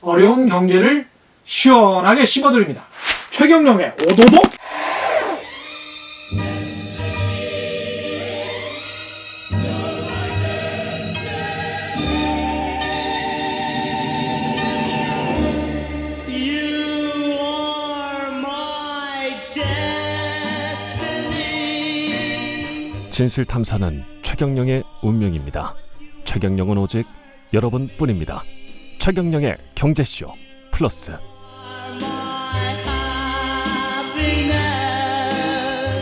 어려운 경제를 시원하게 씹어드립니다. 최경영의 오도독. 진실 탐사는 최경영의 운명입니다. 최경영은 오직 여러분뿐입니다. 최경영의 경제쇼 플러스.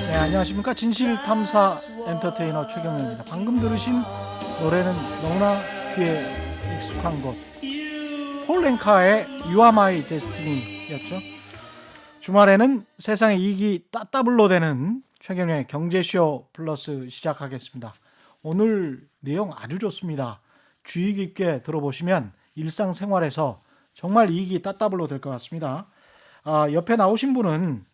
네, 안녕하십니까. 진실탐사 엔터테이너 최경영입니다. 방금 들으신 노래는 너무나 귀에 익숙한 곳, 폴 랭카의 You Are My Destiny였죠. 주말에는 세상의 이익이 따따블로 되는 최경영의 경제쇼 플러스 시작하겠습니다. 오늘 내용 아주 좋습니다. 주의 깊게 들어보시면 일상생활에서 정말 이익이 따따블로 될 것 같습니다. 옆에 나오신 분은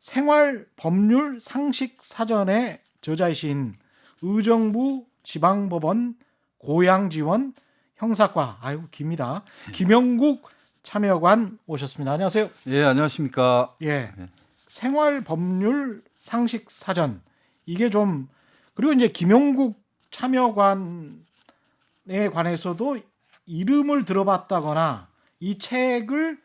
생활법률 상식사전의 저자이신 의정부 지방법원 고양지원 형사과, 아이고 깁니다, 김영국 참여관 오셨습니다. 안녕하세요. 예, 안녕하십니까. 예, 생활법률 상식사전, 이게 좀, 그리고 이제 김영국 참여관에 관해서도 이름을 들어봤다거나 이 책을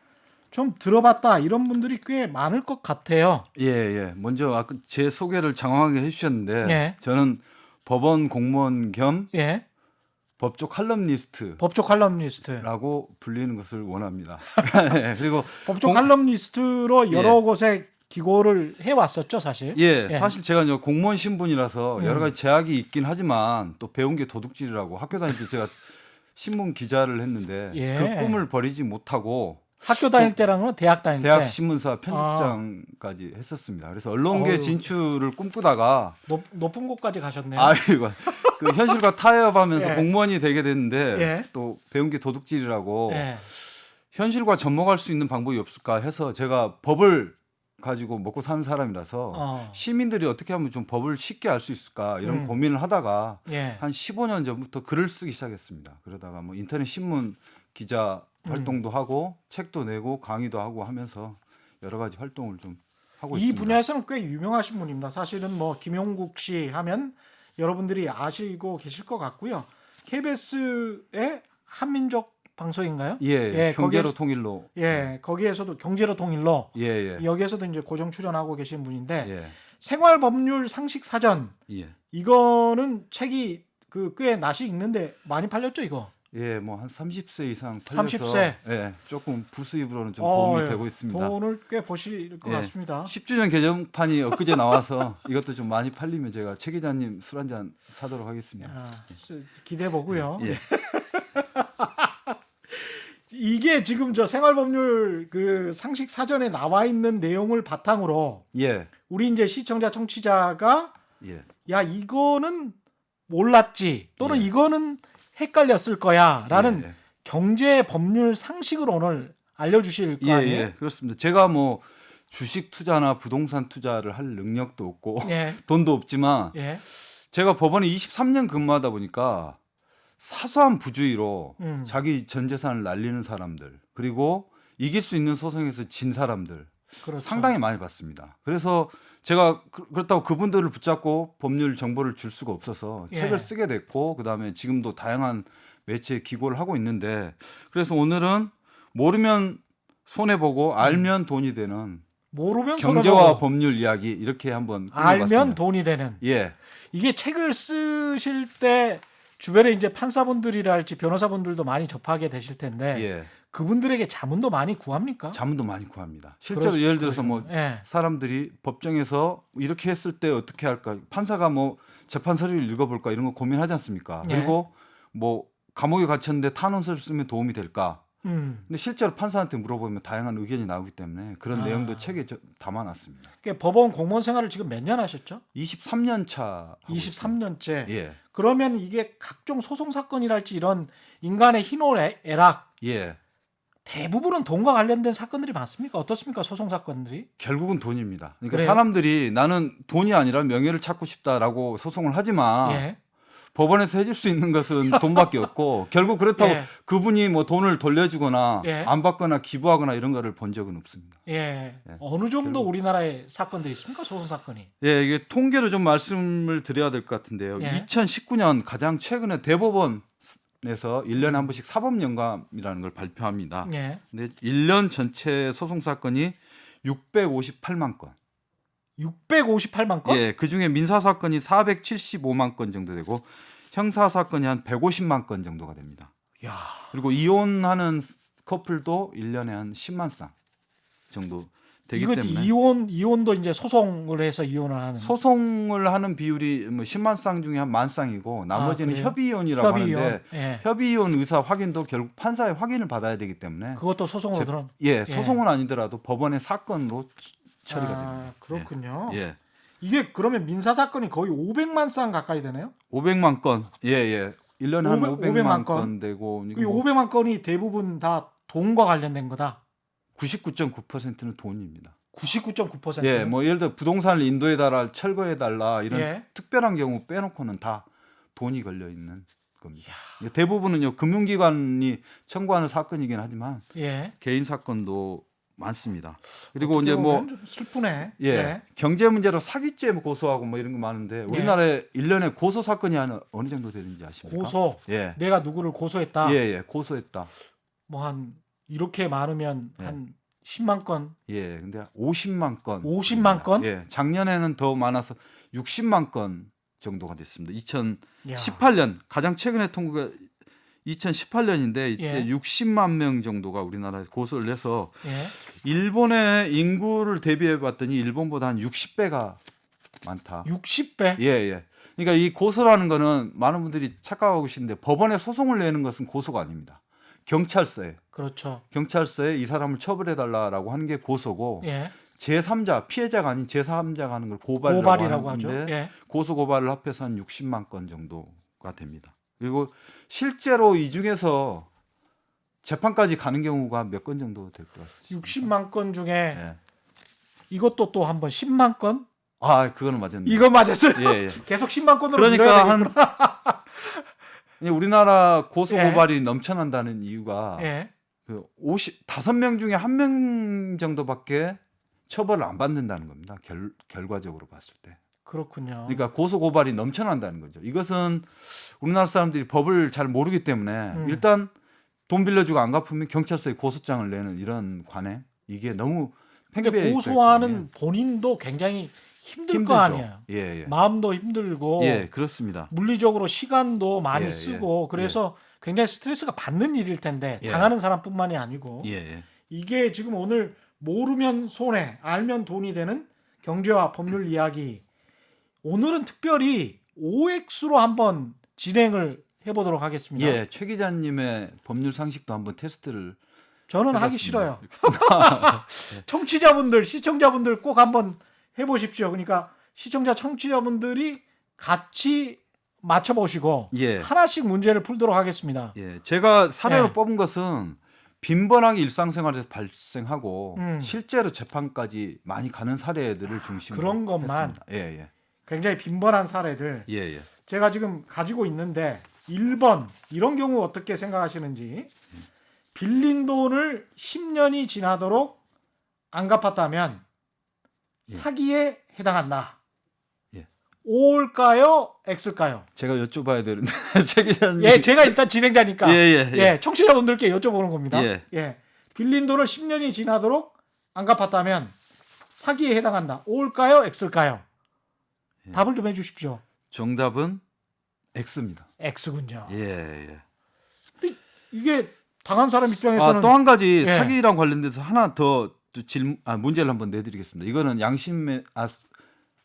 좀 들어봤다 이런 분들이 꽤 많을 것 같아요. 예, 예. 먼저 아까 제 소개를 장황하게 해주셨는데, 예. 저는 법원 공무원 겸 예, 법조 칼럼니스트라고 법조 칼럼니스트. 불리는 것을 원합니다. 예, 그리고 법조 칼럼니스트로 여러 예. 곳에 기고를 해왔었죠, 사실. 예, 예. 사실 제가 이제 공무원 신분이라서 여러 가지 제약이 있긴 하지만 또 배운 게 도둑질이라고 학교 다닐 때 제가 신문 기자를 했는데 예. 그 꿈을 버리지 못하고 학교 다닐 때라는 건 대학 다닐 대학 때. 신문사 편집장까지 했었습니다. 그래서 언론계 어휴. 진출을 꿈꾸다가 높은 곳까지 가셨네요. 아이고, 그 현실과 타협하면서 예. 공무원이 되게 됐는데 예. 또 배운 게 도둑질이라고 예. 현실과 접목할 수 있는 방법이 없을까 해서 제가 법을 가지고 먹고 사는 사람이라서 시민들이 어떻게 하면 좀 법을 쉽게 알 수 있을까 이런 고민을 하다가 예. 한 15년 전부터 글을 쓰기 시작했습니다. 그러다가 뭐 인터넷 신문 기자 활동도 하고 책도 내고 강의도 하고 하면서 여러 가지 활동을 좀 하고 이 있습니다. 분야에서는 꽤 유명하신 분입니다. 사실은 뭐 김용국 씨 하면 여러분들이 아시고 계실 것 같고요. KBS의 한민족 방송인가요? 예, 예. 경제로 거기에, 통일로. 예, 거기에서도 경제로 통일로, 예, 예. 여기에서도 이제 고정 출연하고 계신 분인데, 예. 생활법률 상식사전, 예. 이거는 책이 꽤 낯이 익는데 많이 팔렸죠, 이거? 예, 뭐 한 30세 이상 팔려서 30세? 예, 조금 부수입으로는 좀 도움이 예. 되고 있습니다. 돈을 꽤 버실 것 예. 같습니다. 10주년 개정판이 엊그제 나와서 이것도 좀 많이 팔리면 제가 최 기자님 술 한잔 사도록 하겠습니다. 기대해 보고요. 예. 이게 지금 저 생활법률 그 상식 사전에 나와 있는 내용을 바탕으로 예. 우리 이제 시청자 청취자가 예. 야 이거는 몰랐지 또는 예. 이거는 헷갈렸을 거야라는 예. 경제 법률 상식을 오늘 알려주실 거 예, 아니에요? 예. 그렇습니다. 제가 뭐 주식 투자나 부동산 투자를 할 능력도 없고 예. 돈도 없지만 예. 제가 법원에 23년 근무하다 보니까 사소한 부주의로 자기 전 재산을 날리는 사람들, 그리고 이길 수 있는 소송에서 진 사람들 그렇죠. 상당히 많이 봤습니다. 그래서 제가 그렇다고 그분들을 붙잡고 법률 정보를 줄 수가 없어서 예. 책을 쓰게 됐고, 그다음에 지금도 다양한 매체에 기고를 하고 있는데, 그래서 오늘은 모르면 손해보고 알면 돈이 되는 모르면 경제와 손해보고 법률 이야기, 이렇게 한번 꾸며봤습니다. 알면 돈이 되는. 예. 이게 책을 쓰실 때 주변에 이제 판사분들이랄지 변호사분들도 많이 접하게 되실 텐데 예. 그분들에게 자문도 많이 구합니까? 자문도 많이 구합니다. 실제로 예를 들어서 뭐 예. 사람들이 법정에서 이렇게 했을 때 어떻게 할까? 판사가 뭐 재판 서류를 읽어볼까 이런 거 고민하지 않습니까? 예. 그리고 뭐 감옥에 갇혔는데 탄원서를 쓰면 도움이 될까? 근데 실제로 판사한테 물어보면 다양한 의견이 나오기 때문에 그런 내용도 책에 담아놨습니다. 그러니까 법원 공무원 생활을 지금 몇 년 하셨죠? 23년 차. 23년째. 예. 그러면 이게 각종 소송 사건이랄지 이런 인간의 희노애락 예. 대부분은 돈과 관련된 사건들이 많습니까? 어떻습니까? 소송 사건들이? 결국은 돈입니다. 그러니까 그래요? 사람들이 나는 돈이 아니라 명예를 찾고 싶다라고 소송을 하지만 예. 법원에서 해줄 수 있는 것은 돈밖에 없고 결국 그렇다고 예. 그분이 뭐 돈을 돌려주거나 예. 안 받거나 기부하거나 이런 거를 본 적은 없습니다. 예. 예. 어느 정도 우리나라에 사건들이 있습니까? 소송 사건이. 예, 이게 통계로 좀 말씀을 드려야 될 것 같은데요. 예. 2019년 가장 최근에 대법원에서 1년에 한 번씩 사법연감이라는 걸 발표합니다. 예. 근데 1년 전체 소송 사건이 658만 건. 658만 건? 예, 그중에 민사 사건이 475만 건 정도 되고 형사 사건이 한 150만 건 정도가 됩니다. 야. 그리고 이혼하는 커플도 1년에 한 10만 쌍 정도 되기 이거 때문에 이혼도 이제 소송을 해서 이혼을 하는. 소송을 하는 비율이 뭐 10만 쌍 중에 한 만 쌍이고 나머지는 그래요? 협의 이혼이라고 하는데 예. 협의 이혼 의사 확인도 결국 판사의 확인을 받아야 되기 때문에 그것도 소송으로 들어. 예, 소송은 아니더라도 법원의 사건으로 처리가 됩니다. 그렇군요. 예. 이게 그러면 민사 사건이 거의 500만 쌍 가까이 되나요? 500만 건. 예, 예. 1년에 한 500만 500만 건 되고 그 500만 건이 대부분 다 돈과 관련된 거다. 99.9%는 돈입니다. 99.9%. 예, 뭐 예를 들어 부동산을 인도해 달라, 철거해 달라 이런 예. 특별한 경우 빼놓고는 다 돈이 걸려 있는 겁니다. 대부분은요 금융기관이 청구하는 사건이긴 하지만 예. 개인 사건도 많습니다. 그리고 이제 뭐 좀 슬프네. 예, 경제 문제로 사기죄 고소하고 뭐 이런 거 많은데 우리나라에 1년에 고소 사건이 어느 정도 되는지 아십니까? 고소. 예. 내가 누구를 고소했다. 예, 예. 고소했다. 뭐 한 이렇게 많으면 예. 한 10만 건. 예. 근데 50만 건. 50만 건? 예. 작년에는 더 많아서 60만 건 정도가 됐습니다. 야. 2018년 가장 최근에 통계가 2018년인데 이때 예. 60만 명 정도가 우리나라에 고소를 해서 예. 일본의 인구를 대비해 봤더니 일본보다 한 60배가 많다. 60배? 예, 예. 그러니까 이 고소라는 거는 많은 분들이 착각하고 계시는데 법원에 소송을 내는 것은 고소가 아닙니다. 경찰서에 이 사람을 처벌해 달라라고 하는 게 고소고 예. 제3자 피해자가 아닌 제3자가 하는 걸 고발이라고 하죠. 하는데 예. 고소 고발을 합해서 한 60만 건 정도가 됩니다. 그리고 실제로 이 중에서 재판까지 가는 경우가 몇 건 정도 될 것 같습니다. 60만 건 중에 예. 이것도 또 한번 10만 건? 아, 그거는 맞았네요. 이거 맞았어요? 예, 예. 계속 10만 건으로 그러니까 밀어야 우리나라 고소 예. 고발이 넘쳐난다는 이유가 예. 그 5명 중에 1명 정도밖에 처벌을 안 받는다는 겁니다. 결과적으로 봤을 때. 그렇군요. 그러니까 고소 고발이 넘쳐난다는 거죠. 이것은 우리나라 사람들이 법을 잘 모르기 때문에 일단 돈 빌려주고 안 갚으면 경찰서에 고소장을 내는 이런 관행 이게 너무 근데 팽배해 고소하는 본인도 굉장히 힘들 거 아니에요. 예, 예. 마음도 힘들고 예, 그렇습니다. 물리적으로 시간도 많이 예, 쓰고 그래서 굉장히 스트레스가 받는 일일 텐데 예. 당하는 사람뿐만이 아니고 예, 예. 이게 지금 오늘 모르면 손해, 알면 돈이 되는 경제와 법률 이야기. 오늘은 특별히 OX로 한번 진행을 해보도록 하겠습니다. 예, 최 기자님의 법률 상식도 한번 테스트를 저는 하기 해봤습니다. 싫어요. 청취자분들, 시청자분들 꼭 한번 해보십시오. 그러니까 시청자, 청취자분들이 같이 맞춰보시고 예. 하나씩 문제를 풀도록 하겠습니다. 예, 제가 사례로 예. 뽑은 것은 빈번하게 일상생활에서 발생하고 실제로 재판까지 많이 가는 사례들을 중심으로 그런 것만. 했습니다. 예, 예. 굉장히 빈번한 사례들 예, 예. 제가 지금 가지고 있는데 1번 이런 경우 어떻게 생각하시는지 빌린 돈을 10년이 지나도록 안 갚았다면 사기에 해당한다. 예. O일까요? X일까요? 제가 여쭤봐야 되는데 최 기자님. 예, 제가 일단 진행자니까 예. 청취자분들께 여쭤보는 겁니다. 예. 빌린 돈을 10년이 지나도록 안 갚았다면 사기에 해당한다. O일까요? X일까요? 예. 답을 좀 해주십시오. 정답은 X입니다. X군요. 예. 근데 이게 당한 사람 입장에서는 또 한 가지 예. 사기랑 관련돼서 하나 더 문제를 한번 내드리겠습니다. 이거는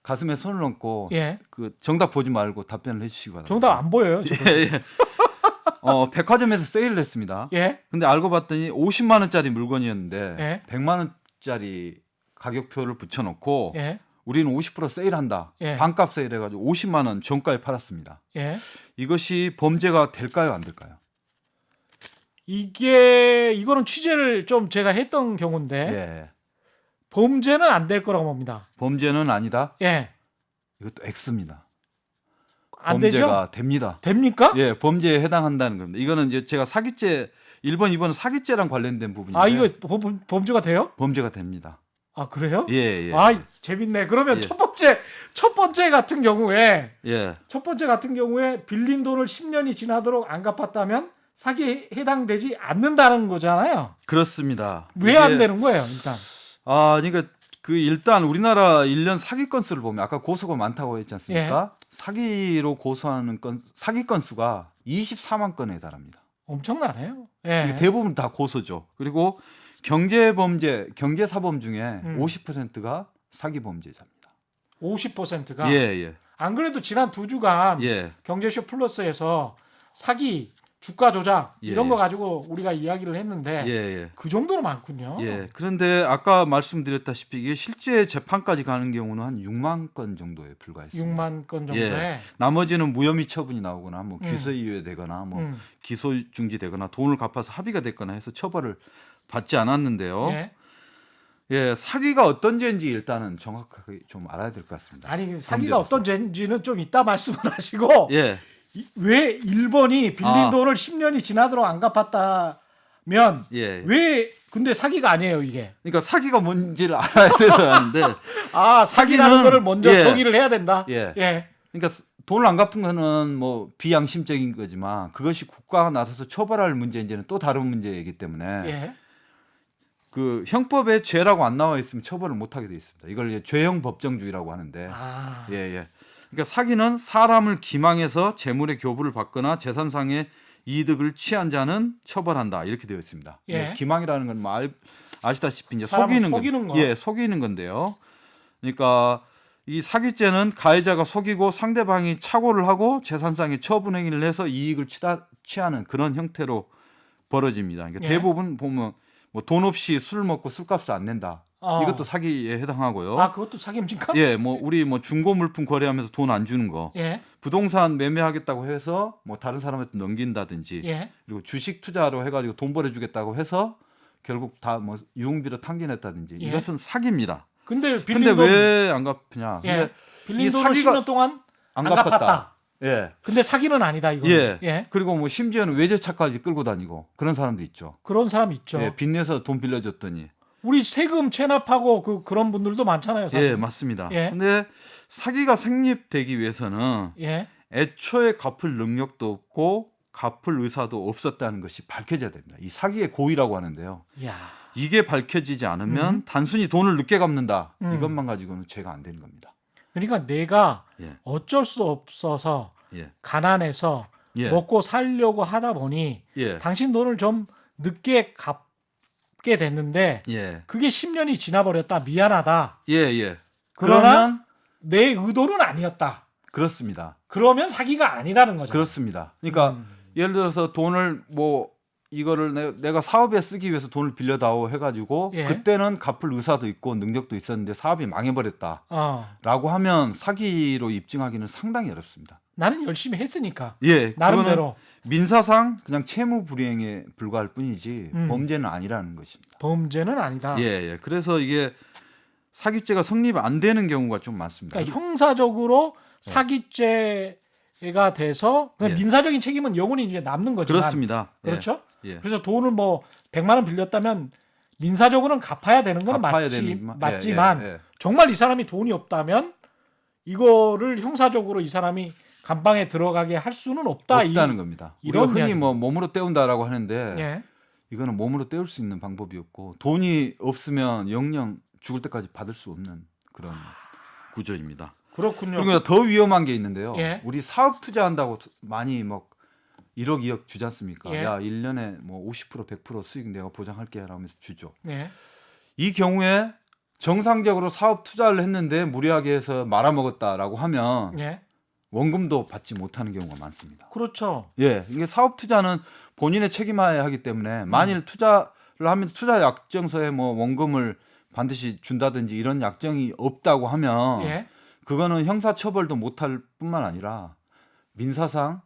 가슴에 손을 얹고 예. 그 정답 보지 말고 답변을 해주시기 바랍니다. 정답 안 보여요. 예. 백화점에서 세일을 했습니다. 예. 근데 알고 봤더니 50만 원짜리 물건이었는데 예. 100만 원짜리 가격표를 붙여놓고 예. 우리는 50% 세일한다. 예. 반값 세일해가지고 50만 원 정가에 팔았습니다. 예. 이것이 범죄가 될까요, 안 될까요? 이거는 취재를 좀 제가 했던 경우인데 예. 범죄는 안 될 거라고 봅니다. 범죄는 아니다. 예. 이것도 X입니다. 안 되죠? 범죄가 됩니다. 됩니까? 예, 범죄에 해당한다는 겁니다. 이거는 이제 제가 사기죄 1번, 2번은 사기죄랑 관련된 부분인데 아, 이거 범죄가 돼요? 범죄가 됩니다. 아, 그래요? 예, 예. 아, 재밌네. 그러면 예. 첫 번째 같은 경우에 예. 빌린 돈을 10년이 지나도록 안 갚았다면 사기에 해당되지 않는다는 거잖아요. 그렇습니다. 왜 안 되는 거예요, 일단? 아, 그러니까 그 일단 우리나라 1년 사기 건수를 보면 아까 고소가 많다고 했지 않습니까? 사기로 고소하는 사기 건수가 24만 건에 달합니다. 엄청나네요. 예. 대부분 다 고소죠. 그리고 경제범죄, 경제사범 중에 50%가 사기 범죄자입니다. 50%가. 예, 예. 안 그래도 지난 2주간 예. 경제쇼 플러스에서 사기, 주가 조작 예, 이런 예. 거 가지고 우리가 이야기를 했는데 예, 예. 그 정도로 많군요. 예. 그런데 아까 말씀드렸다시피 이게 실제 재판까지 가는 경우는 한 6만 건 정도에 불과했습니다. 6만 건 정도에. 예. 나머지는 무혐의 처분이 나오거나 뭐 기소유예되거나 뭐 기소 중지되거나 돈을 갚아서 합의가 됐거나 해서 처벌을 받지 않았는데요. 예. 예, 사기가 어떤 죄인지 일단은 정확하게 좀 알아야 될 것 같습니다. 아니 사기가 범죄로서. 어떤 죄인지는 좀 이따 말씀을 하시고 예. 왜 1번이 빌린 돈을 10년이 지나도록 안 갚았다면 예. 왜 근데 사기가 아니에요 이게. 그러니까 사기가 뭔지를 알아야 돼서 하는데 아 사기라는 사기는- 거를 먼저 예. 정의를 해야 된다. 예. 예. 그러니까 돈을 안 갚은 거는 뭐 비양심적인 거지만 그것이 국가가 나서서 처벌할 문제인지는 또 다른 문제이기 때문에 예. 그 형법에 죄라고 안 나와 있으면 처벌을 못 하게 돼 있습니다. 이걸 이제 죄형 법정주의라고 하는데 아. 예, 예. 그러니까 사기는 사람을 기망해서 재물의 교부를 받거나 재산상의 이득을 취한 자는 처벌한다 이렇게 되어 있습니다. 예. 기망이라는 건 뭐 아시다시피 이제 사람을 속이는 속이는 거. 예, 속이는 건데요. 그러니까 이 사기죄는 가해자가 속이고 상대방이 착오를 하고 재산상의 처분 행위를 해서 이익을 취하는 그런 형태로 벌어집니다. 그러니까 예. 대부분 보면 뭐 돈 없이 술 먹고 술값을 안 낸다. 어. 이것도 사기에 해당하고요. 아 그것도 사기입니까? 예, 뭐 우리 뭐 중고 물품 거래하면서 돈 안 주는 거, 예. 부동산 매매하겠다고 해서 뭐 다른 사람한테 넘긴다든지, 예. 그리고 주식 투자로 해가지고 돈 벌어주겠다고 해서 결국 다 뭐 유흥비로 탕진했다든지 예. 이것은 사기입니다. 근데 빌린 근데 돈 왜 안 갚냐? 예. 근데 빌린 이 돈을 사기가 10년 동안 안 안 갚았다. 갚았다. 예, 근데 사기는 아니다 이거. 예, 예. 그리고 뭐 심지어는 외제차까지 끌고 다니고 그런 사람도 있죠. 그런 사람 있죠. 예, 빚내서 돈 빌려줬더니. 우리 세금 체납하고 그런 분들도 많잖아요. 사실. 예, 맞습니다. 예. 근데 사기가 성립되기 위해서는 예. 애초에 갚을 능력도 없고 갚을 의사도 없었다는 것이 밝혀져야 됩니다. 이 사기의 고의라고 하는데요. 야. 이게 밝혀지지 않으면 단순히 돈을 늦게 갚는다. 음. 이것만 가지고는 죄가 안 되는 겁니다. 그러니까 내가 예. 어쩔 수 없어서 예. 가난해서 예. 먹고 살려고 하다 보니 예. 당신 돈을 좀 늦게 갚게 됐는데 예. 그게 10년이 지나버렸다. 미안하다. 예, 예. 그러나 그러면 내 의도는 아니었다. 그렇습니다. 그러면 사기가 아니라는 거죠. 그렇습니다. 그러니까 예를 들어서 돈을 뭐 이거를 내가 사업에 쓰기 위해서 돈을 빌려다오 해가지고 예. 그때는 갚을 의사도 있고 능력도 있었는데 사업이 망해버렸다라고 하면 사기로 입증하기는 상당히 어렵습니다. 나는 열심히 했으니까. 예, 나름대로. 그거는 민사상 그냥 채무 불이행에 불과할 뿐이지 범죄는 아니라는 것입니다. 범죄는 아니다. 예, 예. 그래서 이게 사기죄가 성립 안 되는 경우가 좀 많습니다. 그러니까 형사적으로 사기죄가 돼서 그냥 예. 민사적인 책임은 영원히 이제 남는 거지만 그렇습니다. 예. 그렇죠? 예. 그래서 돈을 뭐 100만 원 빌렸다면 민사적으로는 갚아야 되는 건 갚아야 되는 맞지만 예, 예, 예. 정말 이 사람이 돈이 없다면 이거를 형사적으로 이 사람이 감방에 들어가게 할 수는 없다. 없다는 겁니다. 이런 우리가 흔히 이야기입니다. 뭐 몸으로 때운다라고 하는데 예. 이거는 몸으로 때울 수 있는 방법이 없고 돈이 없으면 영영 죽을 때까지 받을 수 없는 그런 구조입니다. 그렇군요. 그리고 더 위험한 게 있는데요. 예. 우리 사업 투자한다고 많이 뭐 1억 2억 주지 않습니까? 예. 야 1년에 뭐 50% 100% 수익 내가 보장할게 라면서 주죠. 예. 이 경우에 정상적으로 사업 투자를 했는데 무리하게 해서 말아먹었다라고 하면 예. 원금도 받지 못하는 경우가 많습니다. 그렇죠. 예, 이게 사업 투자는 본인의 책임하에 하기 때문에 만일 투자를 하면서 투자 약정서에 뭐 원금을 반드시 준다든지 이런 약정이 없다고 하면 예. 그거는 형사 처벌도 못할 뿐만 아니라 민사상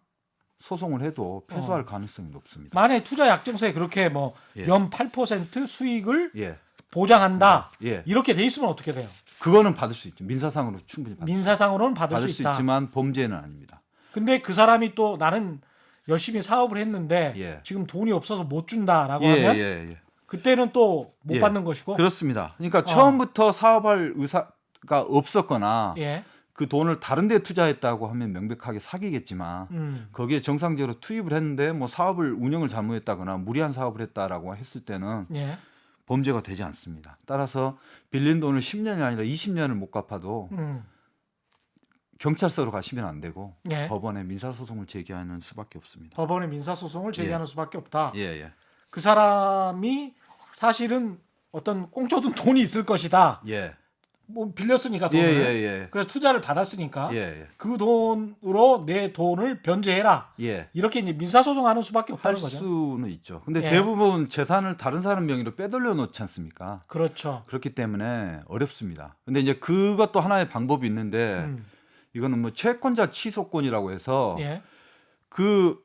소송을 해도 패소할 가능성이 높습니다. 만약 투자 약정서에 그렇게 뭐 예. 연 8% 수익을 예, 보장한다. 예, 이렇게 돼 있으면 어떻게 돼요? 그거는 받을 수 있죠. 민사상으로 충분히 받을 민사상으로는 받을 수 수 있다. 있지만 범죄는 아닙니다. 근데 그 사람이 또 나는 열심히 사업을 했는데 예. 지금 돈이 없어서 못 준다라고 예, 하면 예. 그때는 또 못 예. 받는 것이고. 그렇습니다. 그러니까 처음부터 사업할 의사가 없었거나 예. 그 돈을 다른 데 투자했다고 하면 명백하게 사기겠지만 거기에 정상적으로 투입을 했는데 뭐 사업을 운영을 잘못했다거나 무리한 사업을 했다라고 했을 때는 예. 범죄가 되지 않습니다. 따라서 빌린 돈을 10년이 아니라 20년을 못 갚아도 경찰서로 가시면 안 되고 예. 법원에 민사소송을 제기하는 수밖에 없습니다. 법원에 민사소송을 제기하는 수밖에 없다. 예. 그 사람이 사실은 어떤 꽁쳐둔 돈이 있을 것이다. 예. 뭐 빌렸으니까 돈을. 예. 그래서 투자를 받았으니까 예. 그 돈으로 내 돈을 변제해라. 예. 이렇게 이제 민사소송하는 수밖에 할 없다는 거죠. 수는 있죠. 근데 예. 대부분 재산을 다른 사람 명의로 빼돌려 놓지 않습니까? 그렇죠. 그렇기 때문에 어렵습니다. 근데 이제 그것도 하나의 방법이 있는데 이거는 뭐 채권자 취소권이라고 해서 예. 그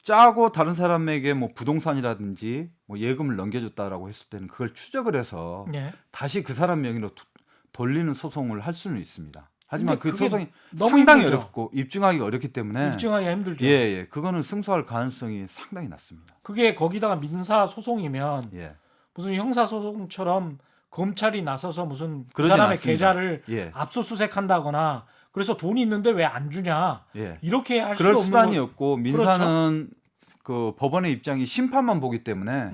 짜고 다른 사람에게 뭐 부동산이라든지 뭐 예금을 넘겨줬다라고 했을 때는 그걸 추적을 해서 예. 다시 그 사람 명의로 돌리는 소송을 할 수는 있습니다. 하지만 근데 그 그게 소송이 너무 상당히 힘들죠. 어렵고 입증하기 어렵기 때문에 입증하기가 힘들죠. 예. 그거는 승소할 가능성이 상당히 낮습니다. 그게 거기다가 민사소송이면 예. 무슨 형사소송처럼 검찰이 나서서 무슨 그 그러진 사람의 않습니다. 계좌를 예. 압수수색한다거나 그래서 돈이 있는데 왜 안 주냐 예. 이렇게 할 그럴 수도 없는 수단이 거- 없고 민사는 그 법원의 입장이 심판만 보기 때문에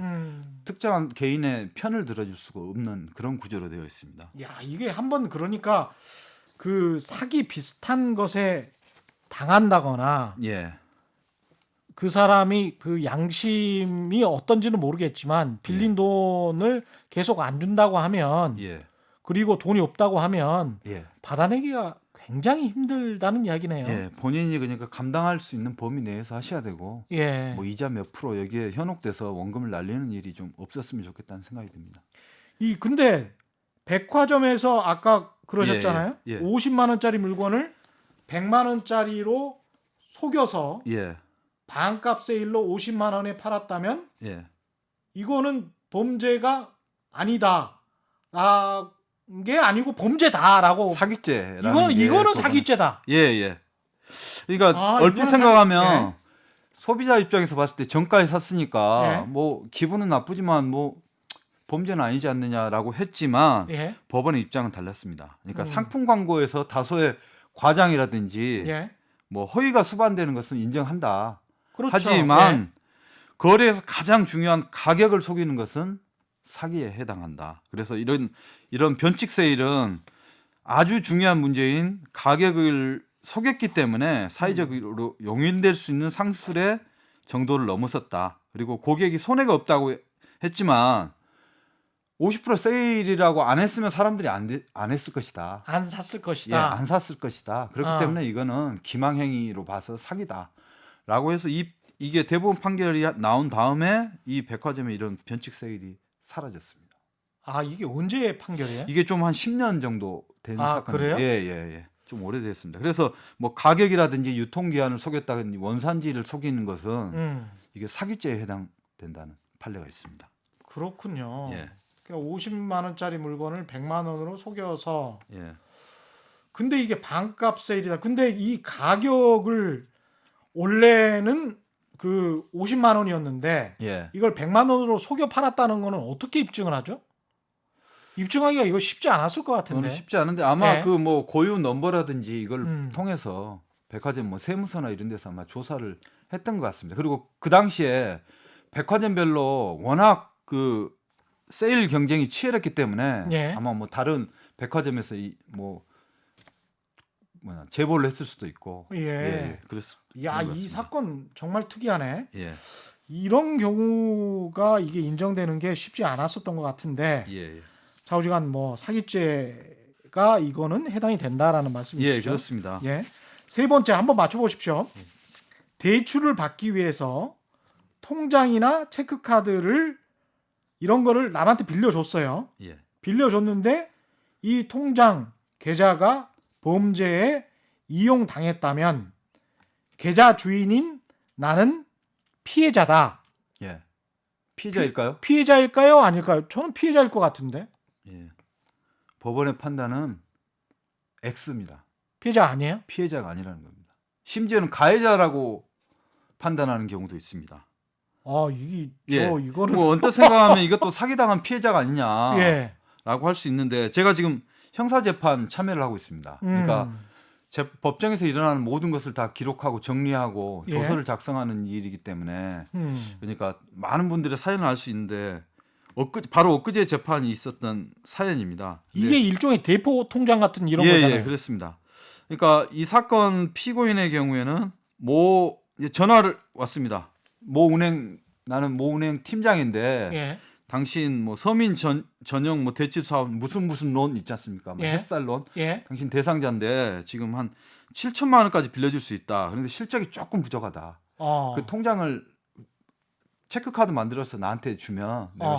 특정한 개인의 편을 들어줄 수가 없는 그런 구조로 되어 있습니다. 야 이게 한번 그러니까 그 사기 비슷한 것에 당한다거나 예. 그 사람이 그 양심이 어떤지는 모르겠지만 빌린 돈을 계속 안 준다고 하면 예. 그리고 돈이 없다고 하면 예. 받아내기가 굉장히 힘들다는 이야기네요. 예. 본인이 그러니까 감당할 수 있는 범위 내에서 하셔야 되고 예. 뭐 이자 몇 프로 여기에 현혹돼서 원금을 날리는 일이 좀 없었으면 좋겠다는 생각이 듭니다. 이 근데 백화점에서 아까 그러셨잖아요. 예, 예. 50만 원짜리 물건을 100만 원짜리로 속여서 예. 반값 세일로 50만 원에 팔았다면 예. 이거는 범죄가 아니다. 게 아니고 범죄다라고. 사기죄라는 이거는 사기죄다. 예, 예. 그러니까 얼핏 이거는 생각하면 예. 소비자 입장에서 봤을 때 정가에 샀으니까 예. 뭐 기분은 나쁘지만 뭐 범죄는 아니지 않느냐라고 했지만 예. 법원의 입장은 달랐습니다. 그러니까 상품 광고에서 다소의 과장이라든지 예. 뭐 허위가 수반되는 것은 인정한다. 그렇죠. 하지만 거래에서 가장 중요한 가격을 속이는 것은 사기에 해당한다. 그래서 이런 변칙 세일은 아주 중요한 문제인 가격을 속였기 때문에 사회적으로 용인될 수 있는 상술의 정도를 넘어섰다. 그리고 고객이 손해가 없다고 했지만 50% 세일이라고 안 했으면 사람들이 안 했을 것이다. 안 샀을 예, 것이다. 안 샀을 것이다. 그렇기 때문에 이거는 기망행위로 봐서 사기다라고 해서 이게 대법원 판결이 나온 다음에 이 백화점의 이런 변칙 세일이 사라졌습니다. 아 이게 언제 판결이에요? 이게 좀 한 10년 정도 된 사건. 그래요? 예. 좀 오래됐습니다. 그래서 뭐 가격이라든지 유통기한을 속였다든지 원산지를 속이는 것은 이게 사기죄에 해당된다는 판례가 있습니다. 그렇군요. 예. 그러니까 50만 원짜리 물건을 100만 원으로 속여서 예. 근데 이게 반값 세일이다. 근데 이 가격을 원래는 그 50만 원이었는데 예. 이걸 100만 원으로 속여 팔았다는 거는 어떻게 입증을 하죠? 입증하기가 이거 쉽지 않았을 것 같은데. 저는 쉽지 않은데 아마 예. 그 뭐 고유 넘버라든지 이걸 통해서 백화점 뭐 세무서나 이런 데서 아마 조사를 했던 것 같습니다. 그리고 그 당시에 백화점별로 워낙 그 세일 경쟁이 치열했기 때문에 예. 아마 뭐 다른 백화점에서 제보를 했을 수도 있고. 예. 그랬을 야, 그런 것 이 같습니다. 사건 정말 특이하네. 예. 이런 경우가 이게 인정되는 게 쉽지 않았었던 것 같은데 예. 좌우지간 뭐 사기죄가 이거는 해당이 된다라는 말씀이시죠? 예, 그렇습니다. 예. 세 번째 한번 맞춰보십시오. 대출을 받기 위해서 통장이나 체크카드를 이런 거를 남한테 빌려줬어요. 예. 빌려줬는데 이 통장 계좌가 범죄에 이용당했다면 계좌 주인인 나는 피해자다. 예. 피해자일까요? 피해자일까요? 아닐까요? 저는 피해자일 것 같은데. 예. 법원의 판단은 X입니다. 피해자 아니에요? 피해자가 아니라는 겁니다. 심지어는 가해자라고 판단하는 경우도 있습니다. 아, 이게 예. 이거는 뭐 언뜻 생각하면 이것도 사기당한 피해자가 아니냐라고 예. 할 수 있는데 제가 지금 형사재판 참여를 하고 있습니다. 그러니까 법정에서 일어나는 모든 것을 다 기록하고 정리하고 예. 조서를 작성하는 일이기 때문에 그러니까 많은 분들의 사연을 알 수 있는데 바로 엊그제 재판이 있었던 사연입니다. 이게 일종의 대포 통장 같은 이런 예, 거잖아요. 예, 그렇습니다. 그러니까 이 사건 피고인의 경우에는 전화를 왔습니다. 나는 모 은행 팀장인데 예. 당신 뭐 서민 전용 뭐 대출 사업 무슨 론 있지 않습니까? 뭐 예. 햇살 론. 예. 당신 대상자인데 지금 한 7천만 원까지 빌려줄 수 있다. 그런데 실적이 조금 부족하다. 그 통장을 체크카드 만들어서 나한테 주면 내가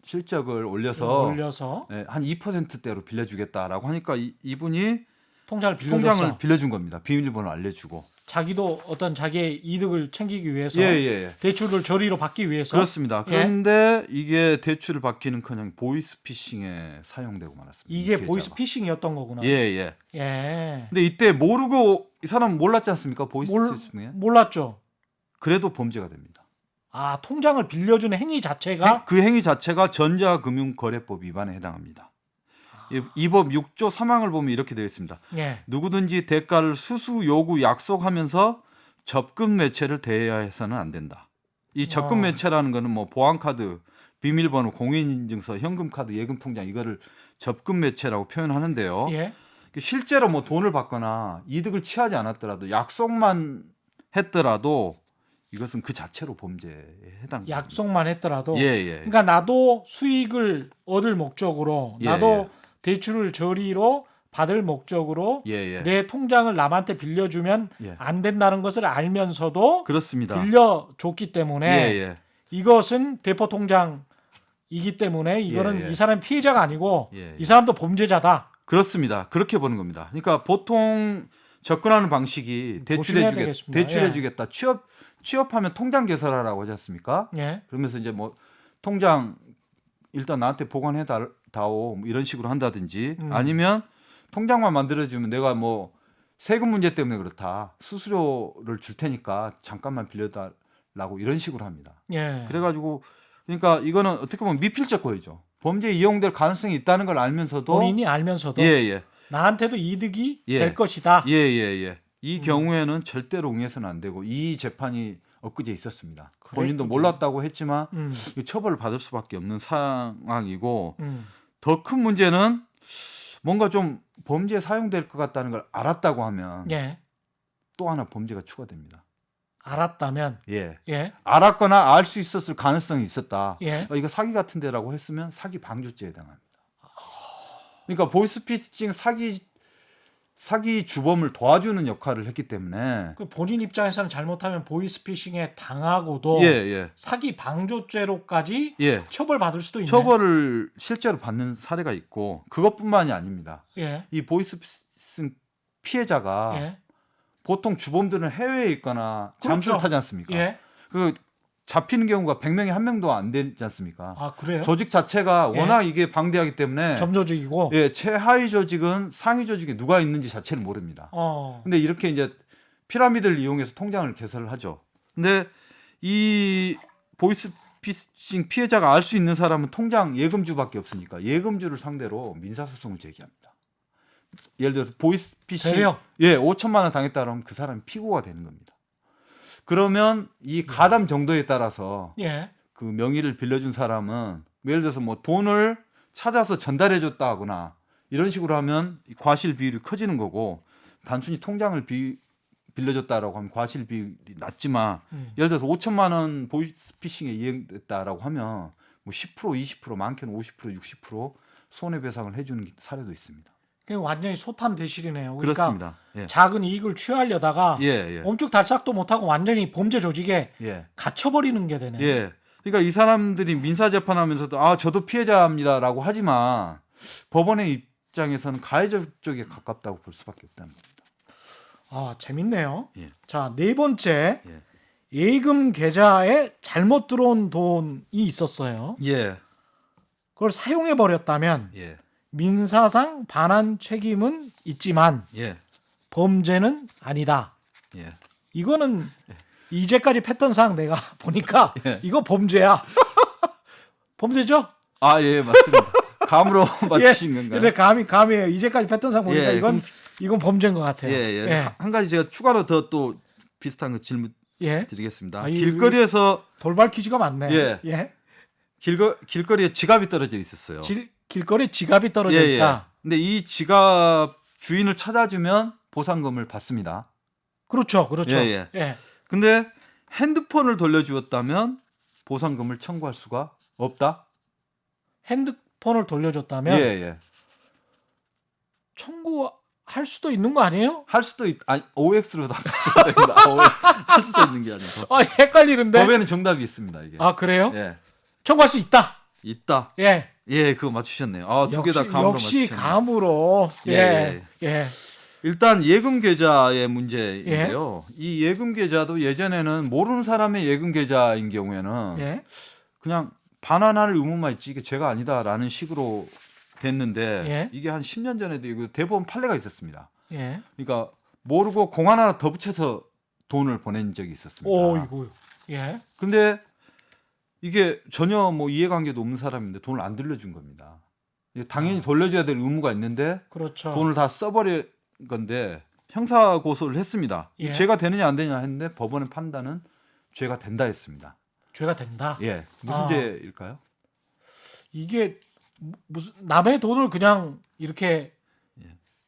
실적을 올려서 예, 한 2%대로 빌려주겠다라고 하니까 이분이 통장을 빌려준 겁니다. 비밀번호 알려주고. 자기도 어떤 자기의 이득을 챙기기 위해서 예. 대출을 저리로 받기 위해서 그렇습니다. 그런데 이게 대출을 받기는커녕 보이스피싱에 사용되고 말았습니다. 이게 보이스피싱이었던 거구나. 예. 예. 근데 이때 모르고 이 사람은 몰랐지 않습니까? 보이스피싱에. 몰랐죠. 그래도 범죄가 됩니다. 아, 통장을 빌려주는 행위 자체가 그 행위 자체가 전자금융거래법 위반에 해당합니다. 이 법 6조 3항을 보면 이렇게 되어 있습니다. 예. 누구든지 대가를 수수 요구 약속하면서 접근 매체를 대해야 해서는 안 된다. 이 접근 매체라는 거는 뭐 보안카드, 비밀번호, 공인인증서, 현금카드, 예금통장 이거를 접근 매체라고 표현하는데요. 예. 실제로 뭐 돈을 받거나 이득을 취하지 않았더라도 약속만 했더라도 이것은 그 자체로 범죄에 해당됩니다. 약속만 했더라도. 예. 그러니까 나도 수익을 얻을 목적으로 나도 대출을 저리로 받을 목적으로 내 통장을 남한테 빌려주면 안 된다는 것을 알면서도 그렇습니다. 빌려줬기 때문에 이것은 대포 통장이기 때문에 이거는 이 사람 피해자가 아니고 이 사람도 범죄자다. 그렇습니다. 그렇게 보는 겁니다. 그러니까 보통 접근하는 방식이 대출해주겠다. 취업하면 통장 개설하라고 하지 않습니까? 그러면서 이제 뭐 통장 일단 나한테 보관해 다오 뭐 이런 식으로 한다든지 아니면 통장만 만들어주면 내가 뭐 세금 문제 때문에 그렇다. 수수료를 줄 테니까 잠깐만 빌려달라고 이런 식으로 합니다. 그래가지고 그러니까 이거는 어떻게 보면 미필적 거예죠. 범죄에 이용될 가능성이 있다는 걸 알면서도 본인이 알면서도 나한테도 이득이 될 것이다. 이 경우에는 절대로 응해서는 안 되고 이 재판이 엊그제 있었습니다. 본인도 몰랐다고 했지만 처벌을 받을 수밖에 없는 상황이고 더 큰 문제는 뭔가 좀 범죄에 사용될 것 같다는 걸 알았다고 하면 또 하나 범죄가 추가됩니다. 알았다면 알았거나 알 수 있었을 가능성이 있었다. 이거 사기 같은데라고 했으면 사기 방조죄에 해당합니다. 그러니까 보이스피싱 사기 주범을 도와주는 역할을 했기 때문에 본인 입장에서는 잘못하면 보이스피싱에 당하고도 사기 방조죄로까지 처벌받을 수도 있네. 처벌을 실제로 받는 사례가 있고 그것뿐만이 아닙니다. 이 보이스피싱 피해자가 보통 주범들은 해외에 있거나 잠수를 타지 않습니까? 그 잡히는 경우가 100명에 1명도 안 되지 않습니까? 아, 그래요? 조직 자체가 워낙 이게 방대하기 때문에 점조직이고 최하위 조직은 상위 조직에 누가 있는지 자체를 모릅니다. 근데 이렇게 이제 피라미드를 이용해서 통장을 개설을 하죠. 근데 이 보이스피싱 피해자가 알 수 있는 사람은 통장 예금주밖에 없으니까 예금주를 상대로 민사소송을 제기합니다. 예를 들어서 보이스피싱 5천만 원 당했다 그러면 그 사람이 피고가 되는 겁니다. 그러면 이 가담 정도에 따라서 그 명의를 빌려준 사람은 예를 들어서 뭐 돈을 찾아서 전달해 줬다 하거나 이런 식으로 하면 과실 비율이 커지는 거고 단순히 통장을 빌려줬다라고 하면 과실 비율이 낮지만 예를 들어서 5천만 원 보이스피싱에 이용됐다라고 하면 뭐 10%, 20%, 많게는 50%, 60% 손해배상을 해주는 사례도 있습니다. 완전히 소탐대실이네요. 그렇습니다. 작은 이익을 취하려다가 엄죽달싹도 못하고 완전히 범죄 조직에 갇혀버리는 게 되네요. 그러니까 이 사람들이 민사재판하면서도 저도 피해자입니다라고 하지만 법원의 입장에서는 가해자 쪽에 가깝다고 볼 수밖에 없다는 겁니다. 재밌네요. 자, 네 번째 예금 계좌에 잘못 들어온 돈이 있었어요. 그걸 사용해 버렸다면 민사상 반환 책임은 있지만 범죄는 아니다. 예. 이거는 이제까지 패턴상 내가 보니까 예. 이거 범죄야. 범죄죠? 아, 예, 맞습니다. 감으로 맞추신 건가요? 그래 감이에요. 이제까지 패턴상 보니까 예, 이건 범죄인 것 같아요. 예, 예. 한 가지 제가 추가로 더 또 비슷한 거 질문 예. 드리겠습니다. 아, 길거리에서 돌발 퀴즈가 많네. 예. 예. 길거리에 지갑이 떨어져 있었어요. 길거리 지갑이 떨어져 예, 있다. 예. 근데 이 지갑 주인을 찾아주면 보상금을 받습니다. 그렇죠. 예, 예. 근데 핸드폰을 돌려주었다면 보상금을 청구할 수가 없다. 핸드폰을 돌려줬다면 예, 예. 청구할 수도 있는 거 아니에요? 할 수도 아니 OX로 다 맞춰야 됩니다. 할 수도 있는 게 아니고. 아, 헷갈리는데. 법에는 정답이 있습니다. 이게. 아, 그래요? 예. 청구할 수 있다. 있다. 예. 예, 그거 맞추셨네요. 아, 두 개 다 감으로 역시 맞추셨네요. 감으로. 예. 예. 일단 예금 계좌의 문제인데요. 이 예금 계좌도 예전에는 모르는 사람의 예금 계좌인 경우에는 예. 그냥 반환할 의무만 있지 이게 죄가 아니다라는 식으로 됐는데 예. 이게 한 10년 전에도 이거 대법원 판례가 있었습니다. 예. 그러니까 모르고 공 하나 더 붙여서 돈을 보낸 적이 있었습니다. 오, 이거. 예. 근데 이게 전혀 뭐 이해관계도 없는 사람인데 돈을 안 돌려준 겁니다. 당연히 돌려줘야 될 의무가 있는데 그렇죠. 돈을 다 써버린 건데 형사 고소를 했습니다. 예. 죄가 되느냐 안 되느냐 했는데 법원의 판단은 죄가 된다 했습니다. 죄가 된다. 예, 무슨 아. 죄일까요? 이게 무슨 남의 돈을 그냥 이렇게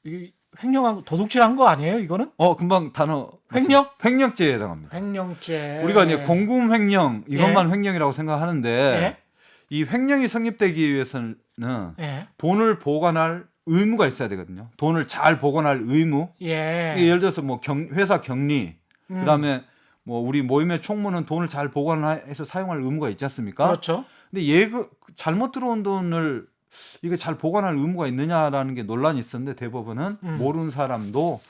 이 횡령한 도둑질한 거 아니에요? 이거는 금방 단어 횡령? 횡령죄에 해당합니다. 횡령죄. 우리가 이제 공금 횡령 이것만 횡령이라고 생각하는데 예. 이 횡령이 성립되기 위해서는 예. 돈을 보관할 의무가 있어야 되거든요. 돈을 잘 보관할 의무. 예. 예를 들어서 뭐 회사 격리, 그다음에 뭐 우리 모임의 총무는 돈을 잘 보관해서 사용할 의무가 있지 않습니까? 그렇죠. 근데 잘못 들어온 돈을 이게 잘 보관할 의무가 있느냐라는 게 논란이 있었는데 대법원은 모르는 사람도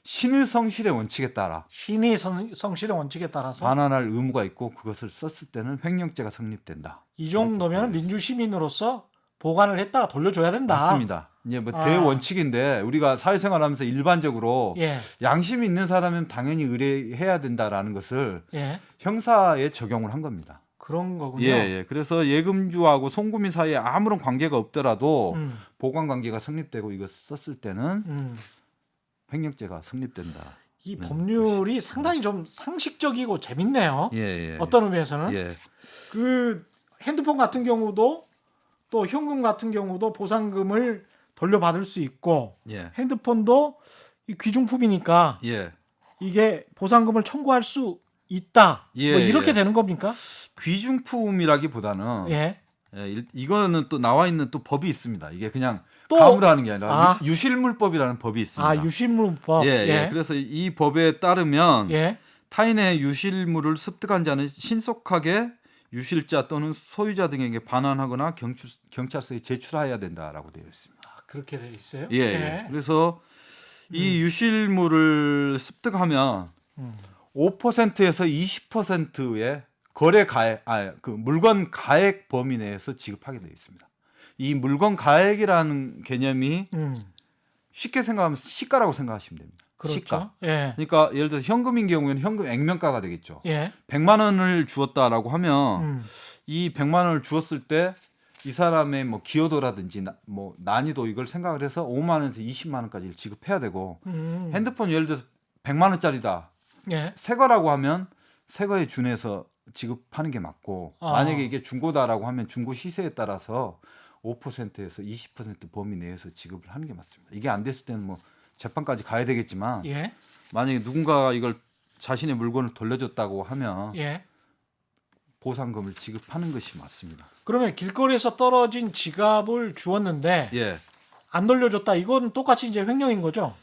신의 성실의 원칙에 따라 신의 성실의 원칙에 따라서 반환할 의무가 있고 그것을 썼을 때는 횡령죄가 성립된다. 이 정도면 민주 시민으로서 보관을 했다가 돌려줘야 된다. 맞습니다. 이제 뭐 대원칙인데 우리가 사회생활하면서 일반적으로 예. 양심이 있는 사람은 당연히 의뢰해야 된다라는 것을 예. 형사에 적용을 한 겁니다. 그런 거군요. 예, 예. 그래서 예금주하고 송금인 사이에 아무런 관계가 없더라도 보관 관계가 성립되고 이거 썼을 때는 횡령죄가 성립된다. 이 법률이 상당히 좀 상식적이고 재밌네요. 예, 예. 어떤 의미에서는 예. 그 핸드폰 같은 경우도 또 현금 같은 경우도 보상금을 돌려받을 수 있고 예. 핸드폰도 이 귀중품이니까 예. 이게 보상금을 청구할 수 있다. 예, 뭐 이렇게 예. 되는 겁니까? 귀중품이라기보다는 예. 이거는 또 나와 있는 또 법이 있습니다. 이게 그냥 또- 감으로 하는 게 아니라 아. 유실물법이라는 법이 있습니다. 아, 유실물법. 예, 예. 그래서 이 법에 따르면 예. 타인의 유실물을 습득한 자는 신속하게 유실자 또는 소유자 등에게 반환하거나 경찰서에 제출해야 된다라고 되어 있습니다. 아, 그렇게 돼 있어요? 예, 예. 그래서 이 유실물을 습득하면 5%에서 20%의 거래 가액, 그 물건 가액 범위 내에서 지급하게 되어 있습니다. 이 물건 가액이라는 개념이 쉽게 생각하면 시가라고 생각하시면 됩니다. 그렇죠. 시가. 예. 그러니까 예를 들어서 현금인 경우에는 현금 액면가가 되겠죠. 예. 100만 원을 주었다라고 하면 이 100만 원을 주었을 때 이 사람의 뭐 기여도라든지 뭐 난이도 이걸 생각을 해서 5만 원에서 20만 원까지 지급해야 되고 핸드폰 예를 들어서 100만 원짜리다. 예. 새 거라고 하면 새 거에 준해서 지급하는 게 맞고 만약에 이게 중고다라고 하면 중고 시세에 따라서 5%에서 20% 범위 내에서 지급을 하는 게 맞습니다. 이게 안 됐을 때는 뭐 재판까지 가야 되겠지만 예. 만약에 누군가가 이걸 자신의 물건을 돌려줬다고 하면 예. 보상금을 지급하는 것이 맞습니다. 그러면 길거리에서 떨어진 지갑을 주었는데 예. 안 돌려줬다. 이건 똑같이 이제 횡령인 거죠?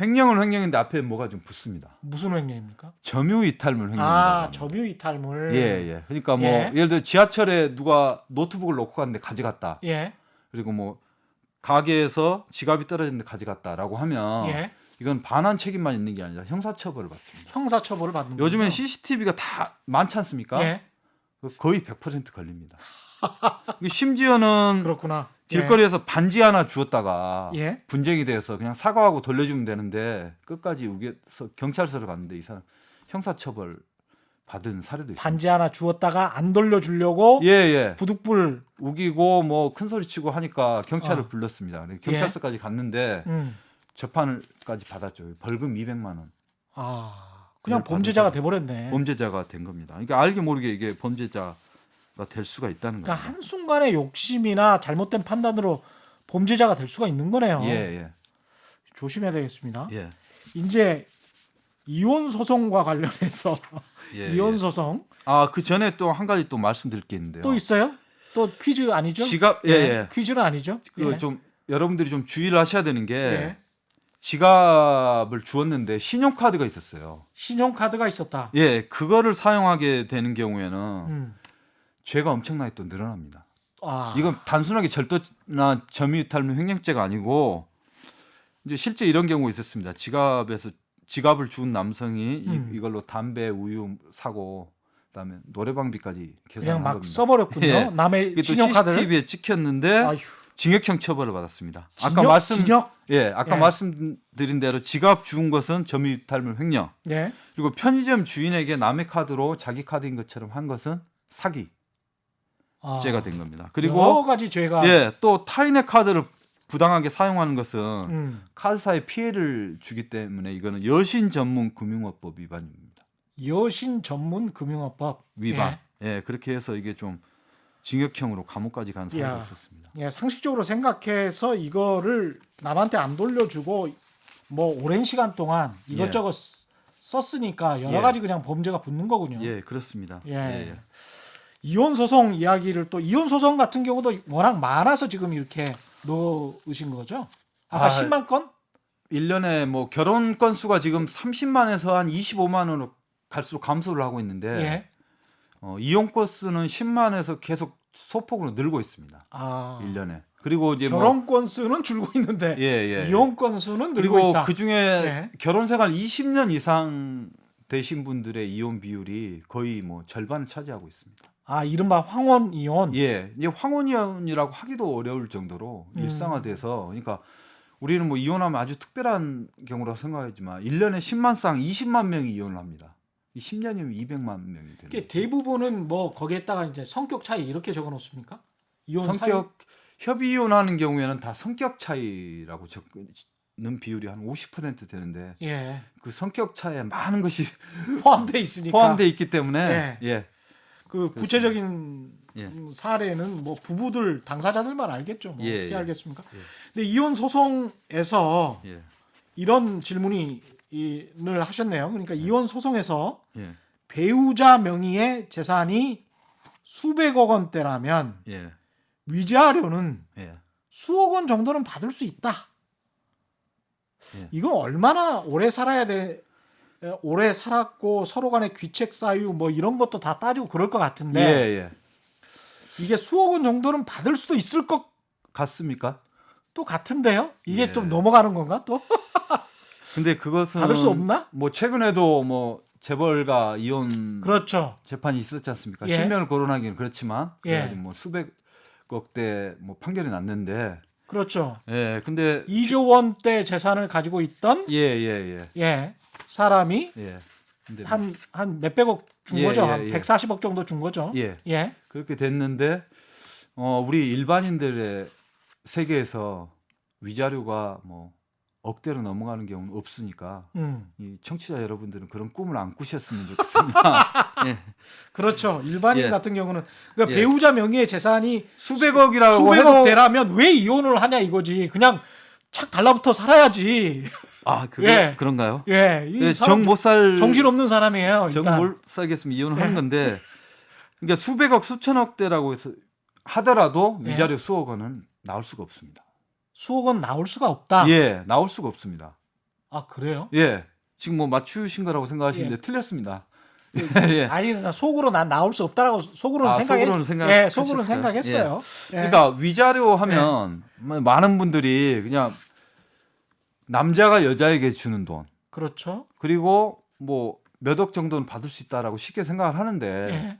횡령은 횡령인데 앞에 뭐가 좀 붙습니다. 무슨 횡령입니까? 점유이탈물 횡령이라고 아, 합니다. 점유이탈물. 예, 예. 그러니까 뭐 예. 예를 들어 지하철에 누가 노트북을 놓고 갔는데 가져갔다. 예. 그리고 뭐 가게에서 지갑이 떨어졌는데 가져갔다라고 하면 예. 이건 반환 책임만 있는 게 아니라 형사처벌을 받습니다. 형사처벌을 받는 거죠. 요즘엔 CCTV가 다 많지 않습니까? 예. 거의 100% 걸립니다. 심지어는 그렇구나. 길거리에서 반지 하나 주었다가 예. 분쟁이 돼서 그냥 사과하고 돌려주면 되는데 끝까지 우겨서 경찰서로 갔는데 이 사람 형사처벌 받은 사례도 있어요. 반지 하나 주었다가 안 돌려주려고 예. 부득불. 우기고 뭐 큰 소리 치고 하니까 경찰을 어. 불렀습니다. 경찰서까지 갔는데 재판을까지 받았죠. 벌금 200만 원. 아, 그냥 받은 범죄자가 사람. 돼버렸네. 범죄자가 된 겁니다. 그러니까 알게 모르게 이게 범죄자가 될 수가 있다는 그러니까 거예요. 한 순간의 욕심이나 잘못된 판단으로 범죄자가 될 수가 있는 거네요. 예. 조심해야 되겠습니다. 예. 이제 이혼 소송과 관련해서 예. 이혼 소송 아, 그 전에 또 한 가지 또 말씀드릴 게 있는데요. 또 있어요? 또 퀴즈 아니죠? 지갑 네, 퀴즈는 아니죠? 그 좀 여러분들이 좀 주의를 하셔야 되는 게 예. 지갑을 주었는데 신용카드가 있었어요. 신용카드가 있었다. 예, 그거를 사용하게 되는 경우에는 음. 죄가 엄청나게 또 늘어납니다. 아, 이건 단순하게 절도나 점유이탈물 횡령죄가 아니고 이제 실제 이런 경우가 있었습니다. 지갑을 준 남성이 이걸로 담배, 우유 사고 그다음에 노래방비까지 계산한 그냥 막 겁니다. 써버렸군요. 예. 남의 이게 또 신용카드를. CCTV에 찍혔는데 아휴, 징역형 처벌을 받았습니다. 징역? 아까 예. 말씀드린 대로 지갑 주운 것은 점유이탈물 횡령. 예. 그리고 편의점 주인에게 남의 카드로 자기 카드인 것처럼 한 것은 사기죄가 아, 된 겁니다. 여러 그리고 가지 죄가. 예, 또 타인의 카드를 부당하게 사용하는 것은 음. 카드사에 피해를 주기 때문에 이거는 여신 전문 금융업법 위반입니다. 여신 전문 금융업법 위반. 예, 그렇게 해서 이게 좀 징역형으로 감옥까지 간 사례가 야. 있었습니다. 예, 상식적으로 생각해서 이거를 남한테 안 돌려주고 뭐 오랜 시간 동안 이것저것 썼으니까 여러 예. 가지 그냥 범죄가 붙는 거군요. 예, 그렇습니다. 예. 이혼 소송 이야기를 또 이혼 소송 같은 경우도 워낙 많아서 지금 이렇게 넣으신 거죠? 아까 아, 10만 건? 1년에 뭐 결혼 건수가 지금 30만에서 한 25만으로 갈수록 감소를 하고 있는데 예. 이혼 건수는 10만에서 계속 소폭으로 늘고 있습니다. 아. 1년에. 그리고 이제 결혼 건수는 줄고 있는데 예. 이혼 건수는 늘고 그리고 있다. 그 중에 예. 결혼 생활 20년 이상 되신 분들의 이혼 비율이 거의 뭐 절반을 차지하고 있습니다. 아, 이른바 황혼 이혼. 예, 이제 황혼이혼이라고 하기도 어려울 정도로 일상화돼서, 그러니까 우리는 뭐 이혼하면 아주 특별한 경우라고 생각하지만 1년에 10만 쌍 20만 명이 이혼을 합니다. 이 10년이면 200만 명이 되는 이게 거죠. 대부분은 뭐 거기에다가 이제 성격 차이 이렇게 적어 놓습니까? 이혼 성격 협의 이혼하는 경우에는 다 성격 차이라고 적는 비율이 한 50% 되는데 사유? 예. 그 성격 차이에 많은 것이 포함돼 있으니까. 포함되어 있기 때문에 예. 그 구체적인 예. 사례는 뭐 부부들 당사자들만 알겠죠. 뭐 예, 어떻게 예. 알겠습니까? 예. 근데 이혼 소송에서 예. 이런 질문을 하셨네요. 그러니까 이혼 소송에서 예. 배우자 명의의 재산이 수백억 원대라면 예. 위자료는 예. 수억 원 정도는 받을 수 있다. 예. 이건 얼마나 오래 살아야 돼? 오래 살았고 서로 간의 귀책 사유 뭐 이런 것도 다 따지고 그럴 것 같은데 예. 이게 수억 원 정도는 받을 수도 있을 것 같습니까? 또 같은데요? 이게 예. 좀 넘어가는 건가 또? 근데 그것은 받을 수 없나? 뭐 최근에도 뭐 재벌가 이혼 그렇죠. 재판이 있었지 않습니까? 예. 실명을 거론하기는 그렇지만 예. 그래가지고 뭐 수백억대 뭐 판결이 났는데 그렇죠. 예. 근데 2조 원대 재산을 가지고 있던 예. 사람이 근데 한 몇백억 준 예, 거죠. 예, 한 예. 140억 정도 준 거죠. 예. 예. 그렇게 됐는데 우리 일반인들의 세계에서 위자료가 뭐 억대로 넘어가는 경우는 없으니까 이 청취자 여러분들은 그런 꿈을 안 꾸셨으면 좋겠습니다. 예. 그렇죠. 일반인 예. 같은 경우는 그러니까 예. 배우자 명의의 재산이 수백억이라고 수백억 해도 대라면 왜 이혼을 하냐 이거지. 그냥 착 달라붙어 살아야지. 예. 그런가요? 예. 이 사람 정못살 정신없는 사람이에요. 일단. 정못 살겠으면 이혼을 하는 예. 건데 그러니까 수백억 수천억대라고 해서 하더라도 예. 위자료 수억 원은 나올 수가 없습니다. 수억 원 나올 수가 없다. 예, 나올 수가 없습니다. 아, 그래요? 예, 지금 뭐 맞추신 거라고 생각하시는데 예. 틀렸습니다. 예. 아니, 나 속으로 난 나올 수 없다라고 속으로는 속으로는 예, 속으로는 생각하셨어요? 생각했어요. 예. 그러니까 위자료 하면 많은 분들이 그냥 남자가 여자에게 주는 돈 그렇죠. 그리고 뭐 몇 억 정도는 받을 수 있다라고 쉽게 생각을 하는데 예.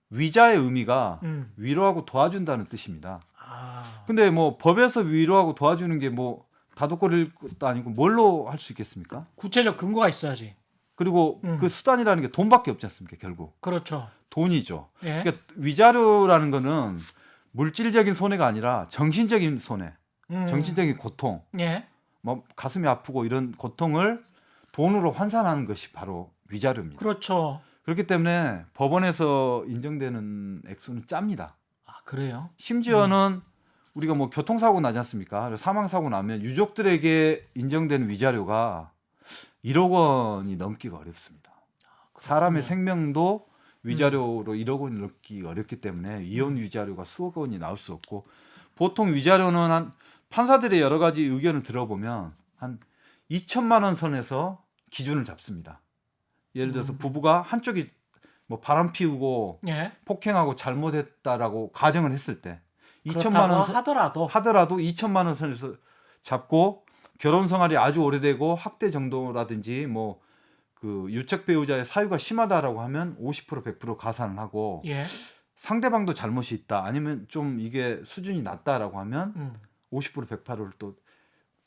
위자의 의미가 음. 위로하고 도와준다는 뜻입니다. 아. 근데 뭐 법에서 위로하고 도와주는 게 뭐 다독거릴 것도 아니고 뭘로 할 수 있겠습니까? 구체적 근거가 있어야지. 그리고 그 수단이라는 게 돈밖에 없지 않습니까? 결국 그렇죠. 돈이죠. 예. 그러니까 위자료라는 거는 물질적인 손해가 아니라 정신적인 손해, 정신적인 고통, 예. 뭐 가슴이 아프고 이런 고통을 돈으로 환산하는 것이 바로 위자료입니다. 그렇죠. 그렇기 때문에 법원에서 인정되는 액수는 짭니다. 아, 그래요? 심지어는 우리가 뭐 교통사고 나지 않습니까? 사망사고 나면 유족들에게 인정되는 위자료가 1억 원이 넘기가 어렵습니다. 사람의 생명도 위자료로 1억 원이 넘기 어렵기 때문에 이혼 위자료가 수억 원이 나올 수 없고, 보통 위자료는 한 판사들의 여러 가지 의견을 들어보면 한 2천만 원 선에서 기준을 잡습니다. 예를 들어서 부부가 한쪽이 뭐 바람 피우고 예. 폭행하고 잘못했다라고 가정을 했을 때 2천만 그렇다고 원 하더라도 2천만 원 선에서 잡고, 결혼 생활이 아주 오래되고 학대 정도라든지 뭐 그 유책 배우자의 사유가 심하다라고 하면 50% 100% 가산을 하고, 예. 상대방도 잘못이 있다 아니면 좀 이게 수준이 낮다라고 하면 50% 108%를 또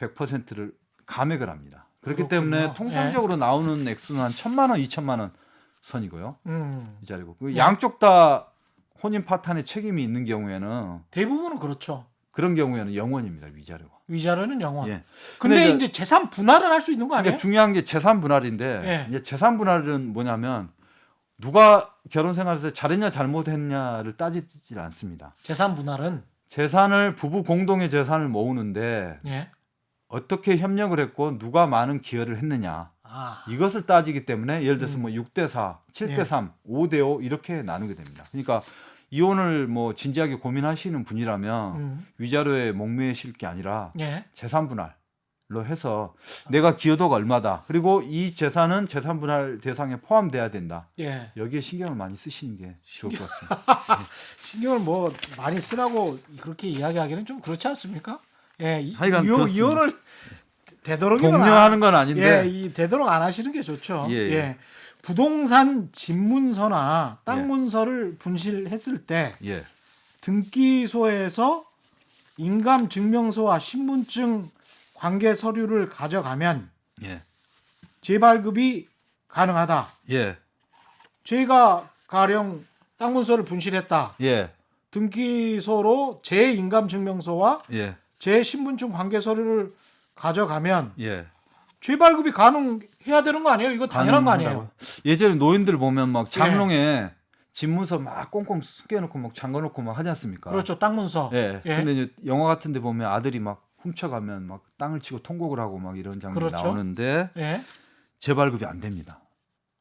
100%를 감액을 합니다. 그렇기 그렇군요. 때문에 통상적으로 나오는 액수는 한 1,000만 원, 2천만 원 선이고요. 이 자리고 예. 양쪽 다 혼인 파탄에 책임이 있는 경우에는, 대부분은 그렇죠. 그런 경우에는 0원입니다. 위자료가. 위자료는 0원. 예. 근데 이제 재산 분할은 할 수 있는 거 아니에요? 그러니까 중요한 게 재산 분할인데, 예. 이제 재산 분할은 뭐냐면 누가 결혼 생활에서 잘했냐 잘못했냐를 따지질 않습니다. 재산 분할은 재산을 부부 공동의 재산을 모으는데 예. 어떻게 협력을 했고 누가 많은 기여를 했느냐, 아. 이것을 따지기 때문에 예를 들어서 뭐 6대 4, 7대 예. 3, 5대 5 이렇게 나누게 됩니다. 그러니까 이혼을 뭐 진지하게 고민하시는 분이라면 위자료에 목매실 게 아니라 예. 재산 분할로 해서 내가 기여도가 얼마다, 그리고 이 재산은 재산 분할 대상에 포함돼야 된다. 예. 여기에 신경을 많이 쓰시는 게 좋을 것 같습니다. 신경을 뭐 많이 쓰라고 그렇게 이야기하기는 좀 그렇지 않습니까? 예. 하여간 그렇습니다. 이혼을 되도록이면 독려하는 건 아닌데, 예, 이 되도록 안 하시는 게 좋죠. 예, 예. 부동산 집문서나 땅 예. 문서를 분실했을 때 예, 등기소에서 인감 증명서와 신분증 관계 서류를 가져가면 예, 재발급이 가능하다. 예, 제가 가령 땅 문서를 분실했다. 예, 등기소로 제 인감 증명서와 예, 제 신분증 관계 서류를 가져가면 예. 재발급이 가능해야 되는 거 아니에요? 이거 당연한 거 아니에요? 예전에 노인들 보면 막 장롱에 집문서 막 꽁꽁 숨겨놓고 막 잠궈놓고 막 하지 않습니까? 그렇죠. 땅 문서. 예. 예. 근데 이제 영화 같은데 보면 아들이 막 훔쳐가면 막 땅을 치고 통곡을 하고 막 이런 장면이 그렇죠. 나오는데 예. 재발급이 안 됩니다.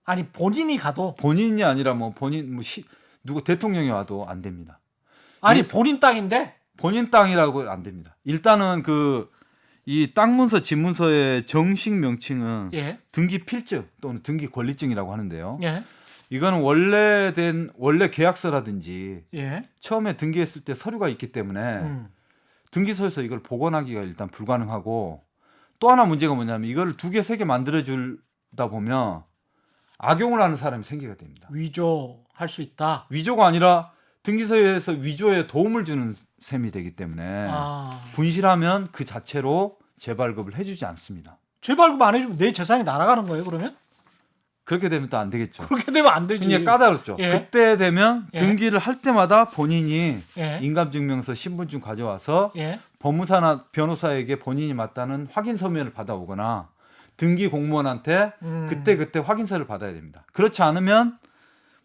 아니 본인이 가도 본인이 아니라 뭐 본인 뭐 누구 대통령이 와도 안 됩니다. 아니 본인 땅인데 본인 땅이라고 안 됩니다. 일단은 그 이 땅 문서, 집 문서의 정식 명칭은 예. 등기 필증 또는 등기 권리증이라고 하는데요. 예. 이거는 원래 계약서라든지 예. 처음에 등기했을 때 서류가 있기 때문에 등기소에서 이걸 복원하기가 일단 불가능하고, 또 하나 문제가 뭐냐면 이걸 2개, 3개 만들어 주다 보면 악용을 하는 사람이 생기게 됩니다. 위조할 수 있다. 위조가 아니라 등기소에서 위조에 도움을 주는 셈이 되기 때문에 분실하면 그 자체로 재발급을 해주지 않습니다. 재발급 안 해주면 내 재산이 날아가는 거예요, 그러면? 그렇게 되면 또 안 되겠죠. 그렇게 되면 안 되지. 굉장히 까다롭죠. 예. 그때 되면 예. 등기를 할 때마다 본인이 예. 인감증명서, 신분증 가져와서 예. 법무사나 변호사에게 본인이 맞다는 확인 서면을 받아오거나 등기 공무원한테 그때 확인서를 받아야 됩니다. 그렇지 않으면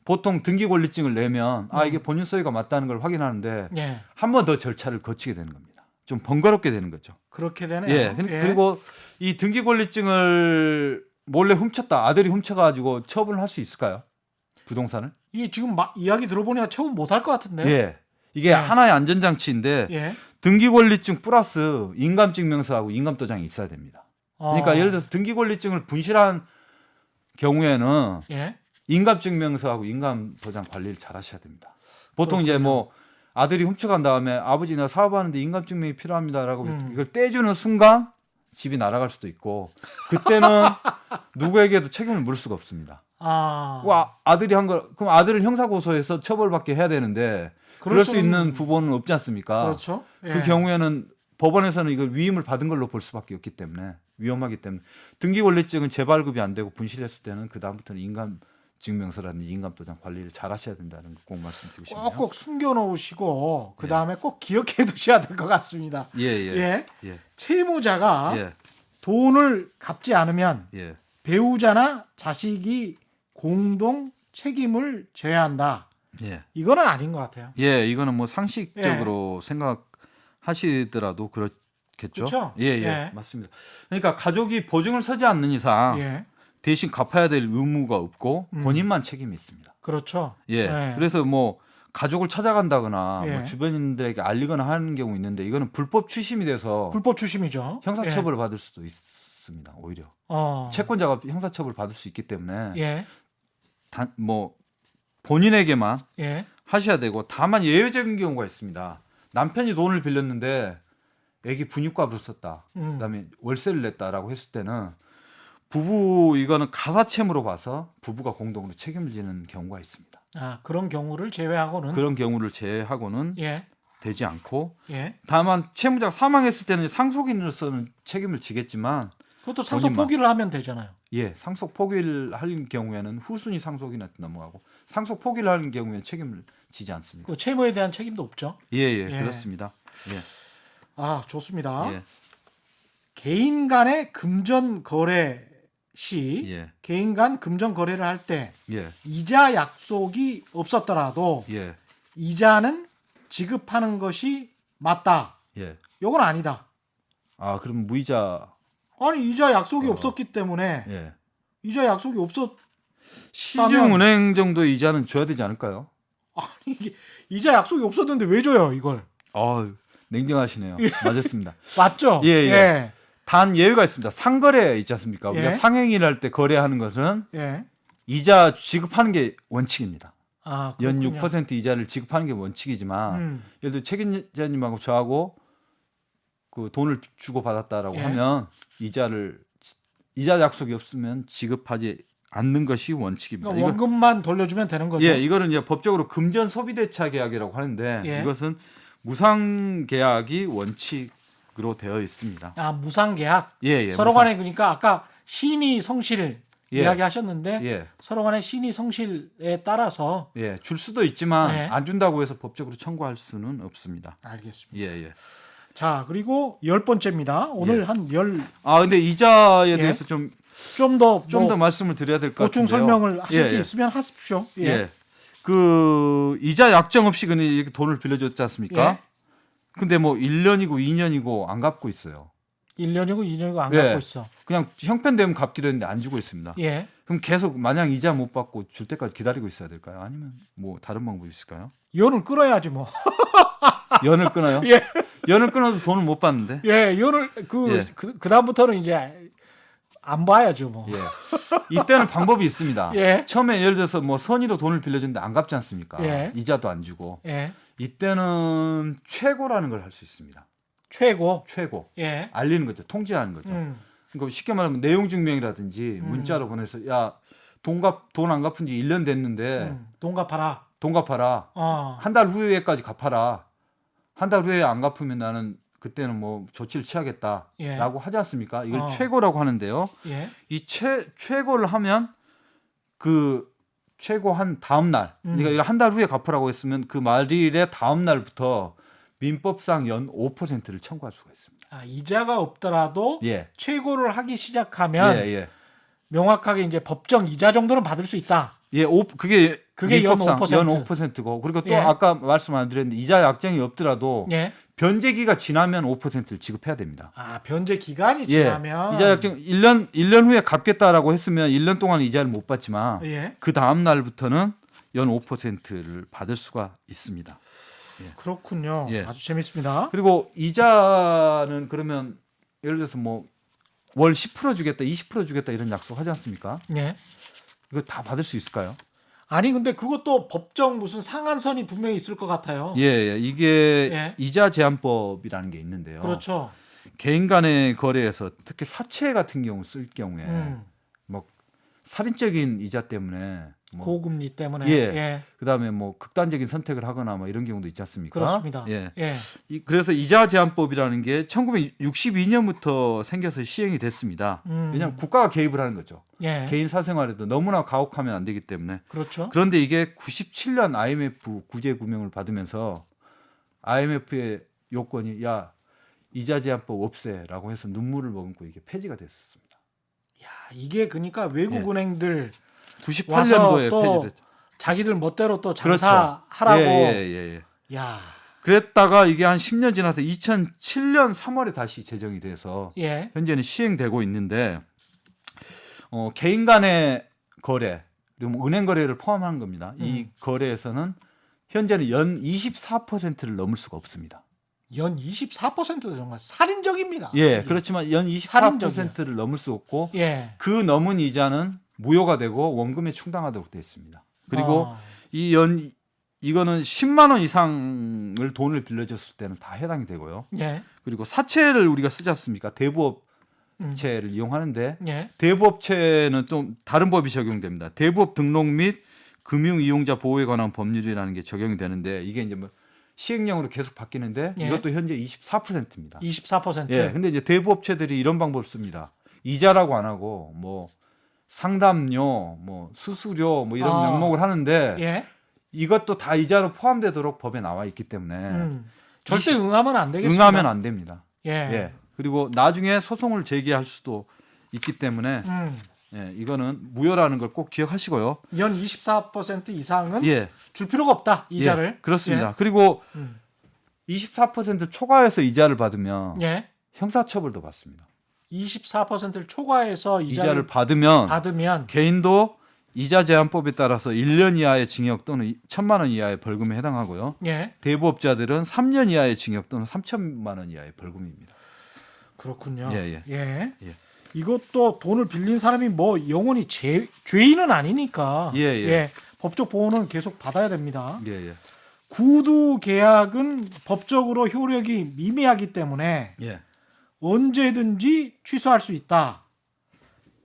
보통 등기 권리증을 내면 이게 본인 소유가 맞다는 걸 확인하는데 예. 한 번 더 절차를 거치게 되는 겁니다. 좀 번거롭게 되는 거죠. 그렇게 되네요. 예. 그리고 이 등기 권리증을 몰래 훔쳤다, 아들이 훔쳐가지고 처분을 할 수 있을까요? 부동산을? 이게 지금 이야기 들어보니까 처분 못할 것 같은데요. 예. 이게 예. 하나의 안전장치인데 예. 등기 권리증 플러스 인감증명서하고 인감도장이 있어야 됩니다. 그러니까 예를 들어서 등기 권리증을 분실한 경우에는 예. 인감증명서하고 인감도장 관리를 잘 하셔야 됩니다. 보통 이제 뭐 아들이 훔쳐간 다음에 아버지 나 사업하는데 인감증명이 필요합니다라고 이걸 떼주는 순간 집이 날아갈 수도 있고, 그때는 누구에게도 책임을 물을 수가 없습니다. 아들이 한 걸, 그럼 아들을 형사고소해서 처벌받게 해야 되는데 그럴 수 수는- 있는 부분은 없지 않습니까? 그렇죠. 예. 그 경우에는 법원에서는 이걸 위임을 받은 걸로 볼 수밖에 없기 때문에 위험하기 때문에 등기권리증은 재발급이 안 되고 분실했을 때는 그 다음부터는 인감증명서라든지 인감도장 관리를 잘 하셔야 된다는 거 꼭 말씀드리고 싶네요. 꼭꼭 숨겨놓으시고 그 다음에 꼭 기억해 두셔야 될 것 같습니다. 예예 예. 채무자가 예. 돈을 갚지 않으면 예. 배우자나 자식이 공동 책임을 져야 한다. 예. 이거는 아닌 것 같아요. 예, 이거는 뭐 상식적으로 생각하시더라도 그렇겠죠. 그렇죠? 예, 예, 예. 맞습니다. 그러니까 가족이 보증을 서지 않는 이상 예. 대신 갚아야 될 의무가 없고 본인만 책임이 있습니다. 그렇죠. 예, 예. 그래서 뭐 가족을 찾아간다거나 예. 뭐 주변인들에게 알리거나 하는 경우 있는데 이거는 불법 추심이 돼서 불법 추심이죠. 형사처벌을 받을 수도 있습니다. 오히려 어. 채권자가 형사처벌을 받을 수 있기 때문에 예. 뭐 본인에게만 예. 하셔야 되고 다만 예외적인 경우가 있습니다. 남편이 돈을 빌렸는데 애기 분유값으로 썼다. 그다음에 월세를 냈다라고 했을 때는 부부 이거는 가사채무로 봐서 부부가 공동으로 책임을 지는 경우가 있습니다. 아, 그런 경우를 제외하고는 그런 경우를 제외하고는 예. 되지 않고 예. 다만 채무자가 사망했을 때는 상속인으로서는 책임을 지겠지만 그것도 상속 본인만. 포기를 하면 되잖아요. 예, 상속 포기를 할 경우에는 후순위 상속인한테 넘어가고 상속 포기를 하는 경우에는 책임을 지지 않습니다. 그 채무에 대한 책임도 없죠. 예, 예, 예. 그렇습니다. 예. 아, 좋습니다. 예. 개인 간의 금전 거래 시 예. 개인 간 금전 거래를 할 때 예. 이자 약속이 없었더라도 예. 이자는 지급하는 것이 맞다. 예. 이건 아니다. 아, 그럼 무이자 아니 이자 약속이 없었기 때문에 예. 이자 약속이 없었 시중은행 정도 이자는 줘야 되지 않을까요? 아니 이게 이자 약속이 없었는데 왜 줘요 이걸? 아, 냉정하시네요. 맞았습니다. 맞죠? 예, 예. 단 예외가 있습니다. 상거래 있지 않습니까? 우리가 예. 상행위를 할 때 거래하는 것은 예. 이자 지급하는 게 원칙입니다. 아, 연 그렇군요. 6% 이자를 지급하는 게 원칙이지만 예를 들어 책임자님하고 저하고 그 돈을 주고 받았다라고 예. 하면 이자 약속이 없으면 지급하지 않는 것이 원칙입니다. 그러니까 원금만 돌려주면 되는 거죠. 예, 이거는 이제 법적으로 금전 소비대차 계약이라고 하는데 예. 이것은 무상 계약이 원칙으로 되어 있습니다. 아, 무상 계약. 예, 예. 서로 무상. 간에 그러니까 아까 신의 성실 예. 이야기하셨는데 예. 서로 간에 신의 성실에 따라서 예, 줄 수도 있지만 예. 안 준다고 해서 법적으로 청구할 수는 없습니다. 알겠습니다. 예, 예. 자, 그리고 10번째입니다. 오늘 예. 한 열 아, 근데 이자에 예. 대해서 좀 더 말씀을 드려야 될 것 보충 같은데요. 설명을 하실 예, 게 예. 있으면 하십시오. 예. 예. 그 이자 약정 없이 그냥 이렇게 돈을 빌려줬지 않습니까? 예. 근데 뭐 1년이고 2년이고 안 갚고 있어요. 1년이고 2년이고 안 예. 갚고 있어. 그냥 형편되면 갚기로 했는데 안 주고 있습니다. 예. 그럼 계속 마냥 이자 못 받고 줄 때까지 기다리고 있어야 될까요? 아니면 뭐 다른 방법이 있을까요? 연을 끊어야지 뭐. 연을 끊어요? 예. 연을 끊어도 돈을 못 받는데. 예, 연을 예. 그 다음부터는 이제 안 봐야죠, 뭐. 예. 이때는 방법이 있습니다. 예. 처음에 예를 들어서 뭐 선의로 돈을 빌려줬는데 안 갚지 않습니까? 예. 이자도 안 주고. 예. 이때는 최고라는 걸 할 수 있습니다. 최고. 최고. 예. 알리는 거죠. 통지하는 거죠. 그러니까 쉽게 말하면 내용 증명이라든지 문자로 보내서 야, 돈 안 갚은 지 1년 됐는데 돈 갚아라. 돈 갚아라. 한 달 후에까지 갚아라. 한 달 후에 안 갚으면 나는 그때는 뭐 조치를 취하겠다라고 예. 하지 않습니까? 이걸 어. 최고라고 하는데요. 예. 이 최고를 하면 그 최고 한 다음 날, 그러니까 한 달 후에 갚으라고 했으면 그 말일의 다음 날부터 민법상 연 5%를 청구할 수가 있습니다. 아, 이자가 없더라도 예. 최고를 하기 시작하면 예, 예. 명확하게 이제 법정 이자 정도는 받을 수 있다. 예, 그게 연 민법상 5%. 연 5%고 그리고 또 예. 아까 말씀 안 드렸는데 이자 약정이 없더라도 예. 변제기가 지나면 5%를 지급해야 됩니다. 아, 변제 기간이 예. 지나면 이자 약정 1년 후에 갚겠다라고 했으면 1년 동안 이자를 못 받지만 예. 그 다음 날부터는 연 5%를 받을 수가 있습니다. 그렇군요. 예. 아주 재밌습니다. 그리고 이자는 그러면 예를 들어서 뭐 월 10% 주겠다, 20% 주겠다 이런 약속 하지 않습니까? 예. 이거 다 받을 수 있을까요? 아니 근데 그것도 법정 무슨 상한선이 분명히 있을 것 같아요. 예, 예. 이게 예. 이자 제한법이라는 게 있는데요. 그렇죠. 개인 간의 거래에서 특히 사채 같은 경우 쓸 경우에 음. 뭐 살인적인 이자 때문에 뭐 고금리 때문에. 예. 예. 그다음에 뭐 극단적인 선택을 하거나 뭐 이런 경우도 있지 않습니까? 그렇습니다. 예. 예. 그래서 이자 제한법이라는 게 1962년부터 생겨서 시행이 됐습니다. 왜냐하면 국가가 개입을 하는 거죠. 예. 개인 사생활에도 너무나 가혹하면 안 되기 때문에. 그렇죠. 그런데 이게 97년 IMF 구제 금융을 받으면서 IMF의 요건이 야 이자 제한법 없애라고 해서 눈물을 머금고 이게 폐지가 됐었습니다. 야, 이게 그러니까 외국 은행들 98년도에 또 폐지됐죠. 자기들 멋대로 또 그렇죠. 장사하라고. 예. 야. 그랬다가 이게 한 10년 지나서 2007년 3월에 다시 제정이 돼서 예. 현재는 시행되고 있는데 개인 간의 거래 그리고 뭐 은행 거래를 포함하는 겁니다. 이 거래에서는 현재는 연 24%를 넘을 수가 없습니다. 연 24%도 정말 살인적입니다. 예, 이게. 그렇지만 연 살인적이야. 24%를 넘을 수 없고 예. 그 넘은 이자는 무효가 되고 원금에 충당하도록 되어 있습니다. 그리고 이거는 10만 원 이상을 돈을 빌려줬을 때는 다 해당이 되고요. 예. 그리고 사채를 우리가 쓰지 않습니까? 대부업체를 이용하는데 예. 대부업체는 좀 다른 법이 적용됩니다. 대부업 등록 및 금융 이용자 보호에 관한 법률이라는 게 적용이 되는데 이게 이제 뭐 시행령으로 계속 바뀌는데 예. 이것도 현재 24%입니다. 24%. 예. 근데 이제 대부업체들이 이런 방법을 씁니다. 이자라고 안 하고 뭐 상담료, 뭐 수수료 뭐 이런 명목을 하는데 예. 이것도 다 이자로 포함되도록 법에 나와 있기 때문에 절대 응하면 안 되겠습니다. 응하면 안 됩니다. 예. 예. 그리고 나중에 소송을 제기할 수도 있기 때문에 예, 이거는 무효라는 걸 꼭 기억하시고요. 연 24% 이상은 예. 줄 필요가 없다. 이자를. 예, 그렇습니다. 예. 그리고 24% 초과해서 이자를 받으면 예. 형사처벌도 받습니다. 24%를 초과해서 이자를 받으면 개인도 이자 제한법에 따라서 1년 이하의 징역 또는 1,000만 원 이하의 벌금에 해당하고요. 예. 대부업자들은 3년 이하의 징역 또는 3천만 원 이하의 벌금입니다. 그렇군요. 예. 예. 이것도 돈을 빌린 사람이 뭐 영원히 죄인은 아니니까 예. 법적 보호는 계속 받아야 됩니다. 예. 구두 계약은 법적으로 효력이 미미하기 때문에 예. 언제든지 취소할 수 있다.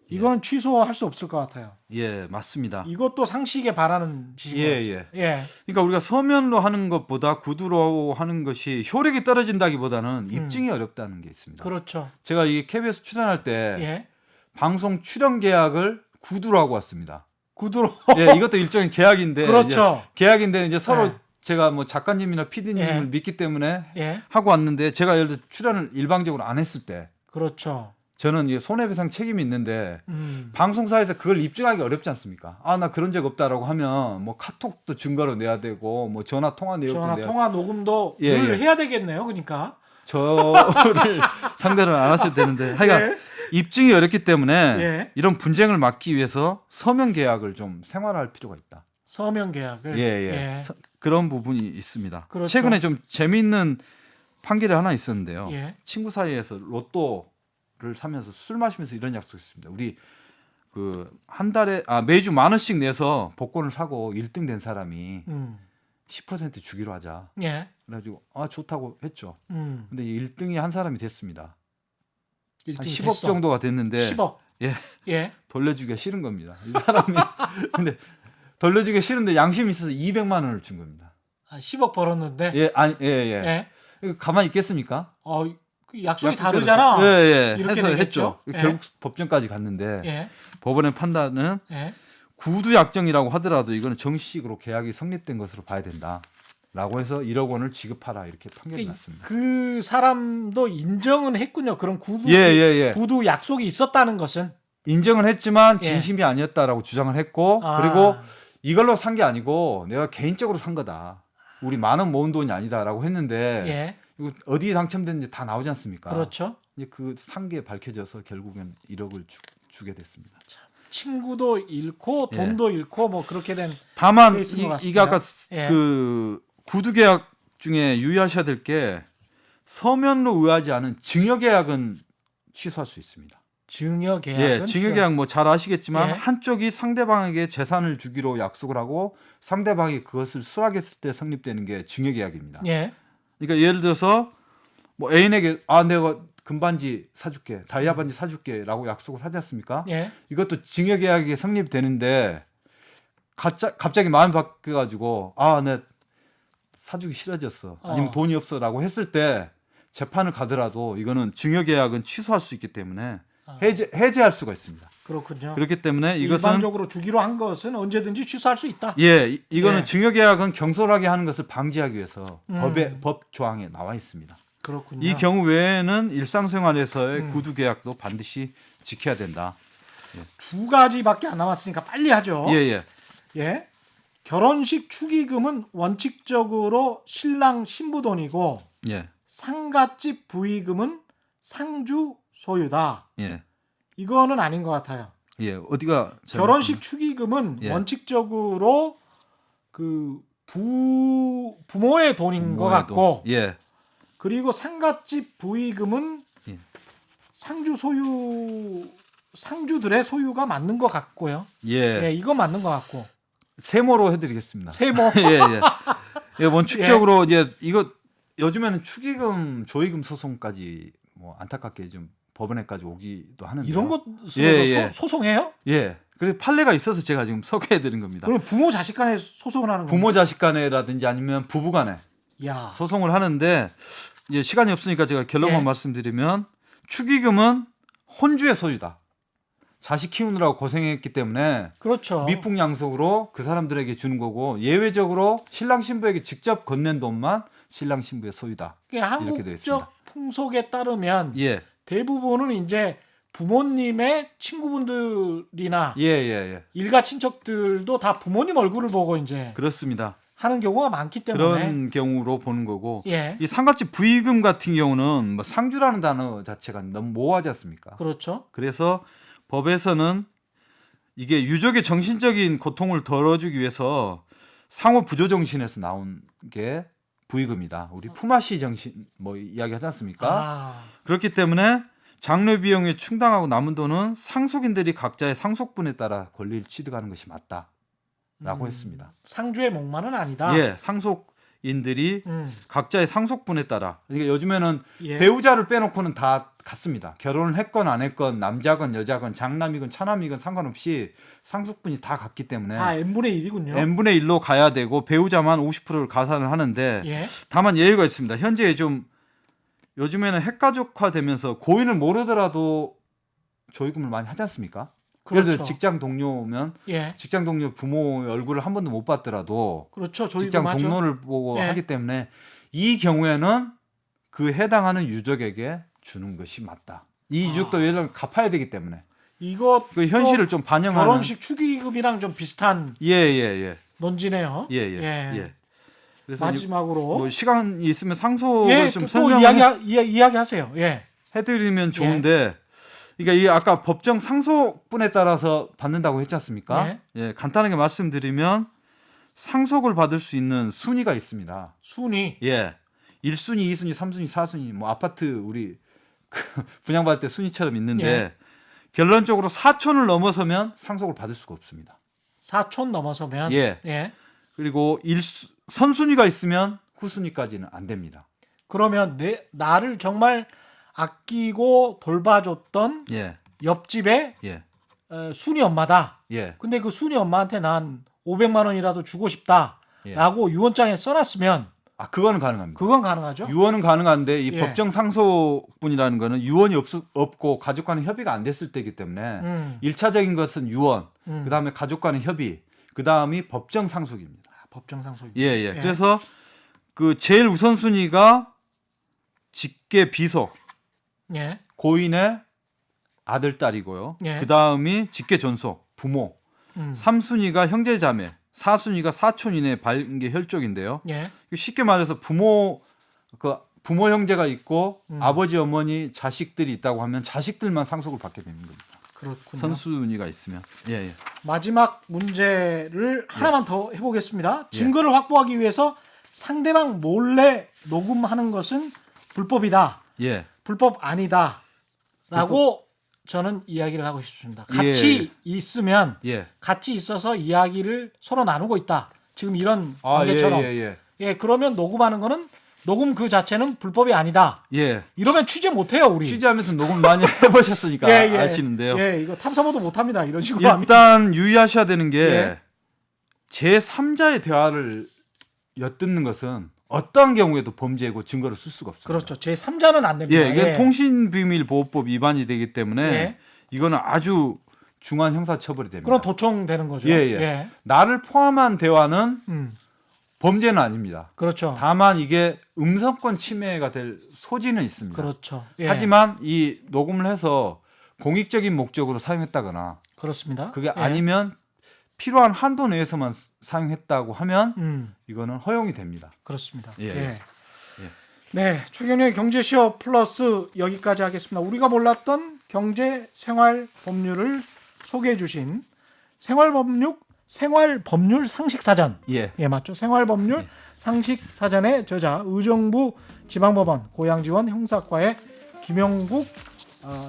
이건 취소할 수 없을 것 같아요. 예, 맞습니다. 이것도 상식에 바라는 지식이에요. 예. 그러니까 우리가 서면로 하는 것보다 구두로 하는 것이 효력이 떨어진다기보다는 입증이 어렵다는 게 있습니다. 그렇죠. 제가 이 KBS 출연할 때 예. 방송 방송 출연 계약을 구두로 하고 왔습니다. 구두로. 예, 이것도 일종의 계약인데 그렇죠. 계약인데 이제 서로 예. 제가 뭐 작가님이나 PD님을 예. 믿기 때문에 예. 하고 왔는데 제가 예를 들어 출연을 일방적으로 안 했을 때 그렇죠. 저는 이게 손해배상 책임이 있는데 방송사에서 그걸 입증하기 어렵지 않습니까? 아, 나 그런 적 없다라고 하면 뭐 카톡도 증거로 내야 되고 뭐 전화 통화 내역도 전화 내야 통화 녹음도 예, 늘 예. 해야 되겠네요. 그러니까. 저를 상대로 안 하셔도 되는데 하여간 예. 입증이 어렵기 때문에 예. 이런 분쟁을 막기 위해서 서면 계약을 좀 생활화할 필요가 있다. 서면 계약을. 예. 그런 부분이 있습니다. 그렇죠. 최근에 좀 재미있는 판결이 하나 있었는데요. 예. 친구 사이에서 로또를 사면서 술 마시면서 이런 약속했습니다. 우리 그 한 달에 매주 10,000원씩 내서 복권을 사고 1등 된 사람이 10% 주기로 하자. 예. 그래가지고 좋다고 했죠. 음. 근데 1등이 한 사람이 됐습니다. 한 1등이 10억 됐어. 정도가 됐는데 10억. 예. 예. 돌려주기가 싫은 겁니다. 이 사람이 근데 돌려주기가 싫은데 양심이 있어서 200만 원을 준 겁니다. 10억 벌었는데. 예. 예. 가만히 있겠습니까? 그 약속이 약속대로 다르잖아. 예. 이렇게 해서 되겠죠? 했죠. 예. 결국 법정까지 갔는데 예. 법원의 판단은 예. 구두 약정이라고 하더라도 이거는 정식으로 계약이 성립된 것으로 봐야 된다라고 해서 1억 원을 지급하라 이렇게 판결이 났습니다. 그 사람도 인정은 했군요. 그런 구두 예. 구두 약속이 있었다는 것은. 인정은 했지만 예. 진심이 아니었다라고 주장을 했고 그리고 이걸로 산 게 아니고 내가 개인적으로 산 거다. 우리 만 원 모은 돈이 아니다라고 했는데 예. 이거 어디에 당첨됐는지 다 나오지 않습니까? 그렇죠. 이제 그 산 게 밝혀져서 결국엔 1억을 주게 됐습니다. 친구도 잃고 예. 돈도 잃고 뭐 그렇게 된 다만 케이스인 것 이게 같습니다. 아까 예. 그 구두 계약 중에 유의하셔야 될 게 서면로 의하지 않은 증여 계약은 취소할 수 있습니다. 증여 계약은 예, 증여 계약 뭐 잘 아시겠지만 예. 한쪽이 상대방에게 재산을 주기로 약속을 하고 상대방이 그것을 수락했을 때 성립되는 게 증여 계약입니다. 예. 그러니까 예를 들어서 뭐 애인에게 내가 금반지 사줄게, 다이아 반지 사줄게라고 약속을 하지 않습니까? 예. 이것도 증여 계약이 성립되는데 갑자기 마음이 바뀌어가지고 내 사주기 싫어졌어. 아니면 어. 돈이 없어라고 했을 때 재판을 가더라도 이거는 증여계약은 취소할 수 있기 때문에 해제할 수가 있습니다. 그렇군요. 그렇기 때문에 이것은 일반적으로 주기로 한 것은 언제든지 취소할 수 있다. 이거는 예. 증여계약은 경솔하게 하는 것을 방지하기 위해서 음. 법 조항에 나와 있습니다. 그렇군요. 이 경우 외에는 일상생활에서의 구두 계약도 반드시 지켜야 된다. 두 가지밖에 안 남았으니까 빨리 하죠. 예. 예. 결혼식 축의금은 원칙적으로 신랑 신부 돈이고 예. 상갓집 부의금은 상주 소유다. 예. 이거는 아닌 것 같아요. 예. 어디가 결혼식 축의금은 예. 원칙적으로 그 부모의 돈인 것 같고, 예. 그리고 상갓집 부의금은 예. 상주들의 소유가 맞는 것 같고요. 예. 예, 이거 맞는 것 같고. 세모로 해드리겠습니다. 세모. 예. 원칙적으로 이제 이거 요즘에는 축의금, 조의금 소송까지 뭐 안타깝게 좀 법원에까지 오기도 하는데 이런 것 예. 소송해요? 예. 그래서 판례가 있어서 제가 지금 소개해드린 겁니다. 그럼 부모 자식 간에 소송을 하는 거예요? 부모 자식 간에라든지 아니면 부부 간에 야. 소송을 하는데 이제 시간이 없으니까 제가 결론만 예. 말씀드리면 축의금은 혼주의 소유다. 자식 키우느라고 고생했기 때문에 그렇죠. 미풍양속으로 그 사람들에게 주는 거고 예외적으로 신랑 신부에게 직접 건넨 돈만 신랑 신부의 소유다. 그러니까 이렇게 되어 있습니다. 한국적 풍속에 따르면 예. 대부분은 이제 부모님의 친구분들이나 예. 일가 친척들도 다 부모님 얼굴을 보고 이제 그렇습니다. 하는 경우가 많기 때문에 그런 경우로 보는 거고 예. 이 상갓집 부의금 같은 경우는 뭐 상주라는 단어 자체가 너무 모호하지 않습니까? 그렇죠. 그래서 법에서는 이게 유족의 정신적인 고통을 덜어주기 위해서 상호 부조 정신에서 나온 게 부의금이다. 우리 품앗이 정신 뭐 이야기하지 않습니까? 그렇기 때문에 장려 비용에 충당하고 남은 돈은 상속인들이 각자의 상속분에 따라 권리를 취득하는 것이 맞다라고 했습니다. 상주의 목만은 아니다. 예, 상속인들이 각자의 상속분에 따라. 그러니까 요즘에는 예. 배우자를 빼놓고는 다 같습니다. 결혼을 했건 안 했건 남자건 여자건 장남이건 차남이건 상관없이 상속분이 다 같기 때문에 다 n분의 1이군요. n분의 1로 가야 되고 배우자만 50%를 가산을 하는데 예. 다만 예외가 있습니다. 현재 좀 요즘에는 핵가족화 되면서 고인을 모르더라도 조의금을 많이 하지 않습니까? 그렇죠. 예를 들어 직장 동료면 예. 직장 동료 부모의 얼굴을 한 번도 못 봤더라도 그렇죠. 직장 조의금 하죠. 동료를 보고 예. 하기 때문에 이 경우에는 그 해당하는 유족에게 주는 것이 맞다. 이 유족도 예를 들면 갚아야 되기 때문에 이거 그 현실을 좀 반영하는 결혼식 축의금이랑 좀 비슷한 예. 논지네요. 그래서 마지막으로 뭐 시간이 있으면 상속을 예, 좀 또 설명을 이야기하세요. 예. 해드리면 좋은데, 그러니까 이 아까 법정 상속분에 따라서 받는다고 했지 않습니까? 예, 간단하게 말씀드리면 상속을 받을 수 있는 순위가 있습니다. 순위. 예, 1순위, 2순위, 3순위, 4순위, 뭐 아파트 우리 분양받을 때 순위처럼 있는데 예. 결론적으로 4촌을 넘어서면 상속을 받을 수가 없습니다. 4촌 넘어서면 예. 그리고 선순위가 있으면 후순위까지는 안 됩니다. 그러면 나를 정말 아끼고 돌봐줬던 예. 옆집의 예. 순이 엄마다. 예. 근데 그 순이 엄마한테 난 500만 원이라도 주고 싶다라고 유언장에 써놨으면 그거는 가능합니다. 그건 가능하죠. 유언은 가능한데 이 예. 법정 상속분이라는 거는 유언이 없고 가족 간의 협의가 안 됐을 때이기 때문에 1차적인 것은 유언, 그다음에 가족 간의 협의, 그다음이 법정 상속입니다. 법정 상속. 예. 그래서 그 제일 우선순위가 직계 비속, 예. 고인의 아들 딸이고요. 예. 그다음이 직계 존속, 부모. 3순위가 형제자매, 4순위가 사촌 이내 발계 혈족인데요. 예. 쉽게 말해서 부모 형제가 있고 아버지 어머니 자식들이 있다고 하면 자식들만 상속을 받게 되는 겁니다. 그렇군요. 선순위가 있으면. 예. 마지막 문제를 하나만 더 해보겠습니다. 증거를 확보하기 위해서 상대방 몰래 녹음하는 것은 불법이다. 예. 불법 아니다라고 저는 이야기를 하고 싶습니다. 같이 있으면 같이 있어서 이야기를 서로 나누고 있다. 지금 이런 관계처럼. 예, 그러면 녹음하는 거는 녹음 그 자체는 불법이 아니다. 예. 이러면 취재 못 해요, 우리. 취재하면서 녹음 많이 해보셨으니까 아시는데요. 예, 이거 탐사보도 못 합니다. 이런 식으로 일단 유의하셔야 되는 게 제3자의 대화를 엿듣는 것은 어떠한 경우에도 범죄고 증거를 쓸 수가 없습니다. 그렇죠. 제3자는 안 됩니다. 예, 이게 통신비밀보호법 위반이 되기 때문에 예. 이거는 아주 중한 형사처벌이 됩니다. 그럼 도청되는 거죠. 예, 예. 나를 포함한 대화는 범죄는 아닙니다. 그렇죠. 다만 이게 음성권 침해가 될 소지는 있습니다. 그렇죠. 예. 하지만 이 녹음을 해서 공익적인 목적으로 사용했다거나 그렇습니다. 그게 예. 아니면 필요한 한도 내에서만 사용했다고 하면 이거는 허용이 됩니다. 그렇습니다. 예. 예. 네, 최경영의 경제쇼 플러스 여기까지 하겠습니다. 우리가 몰랐던 경제 생활 법률을 소개해 주신 생활법률 상식사전. 예. 예, 맞죠. 생활법률 상식사전의 저자 의정부 지방법원 고양지원 형사과의 김영국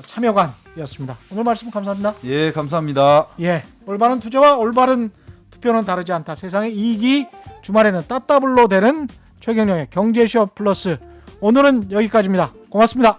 참여관이었습니다. 오늘 말씀 감사합니다. 예, 감사합니다. 예, 올바른 투자와 올바른 투표는 다르지 않다. 세상의 이익이 주말에는 따따블로 되는 최경영의 경제쇼 플러스 오늘은 여기까지입니다. 고맙습니다.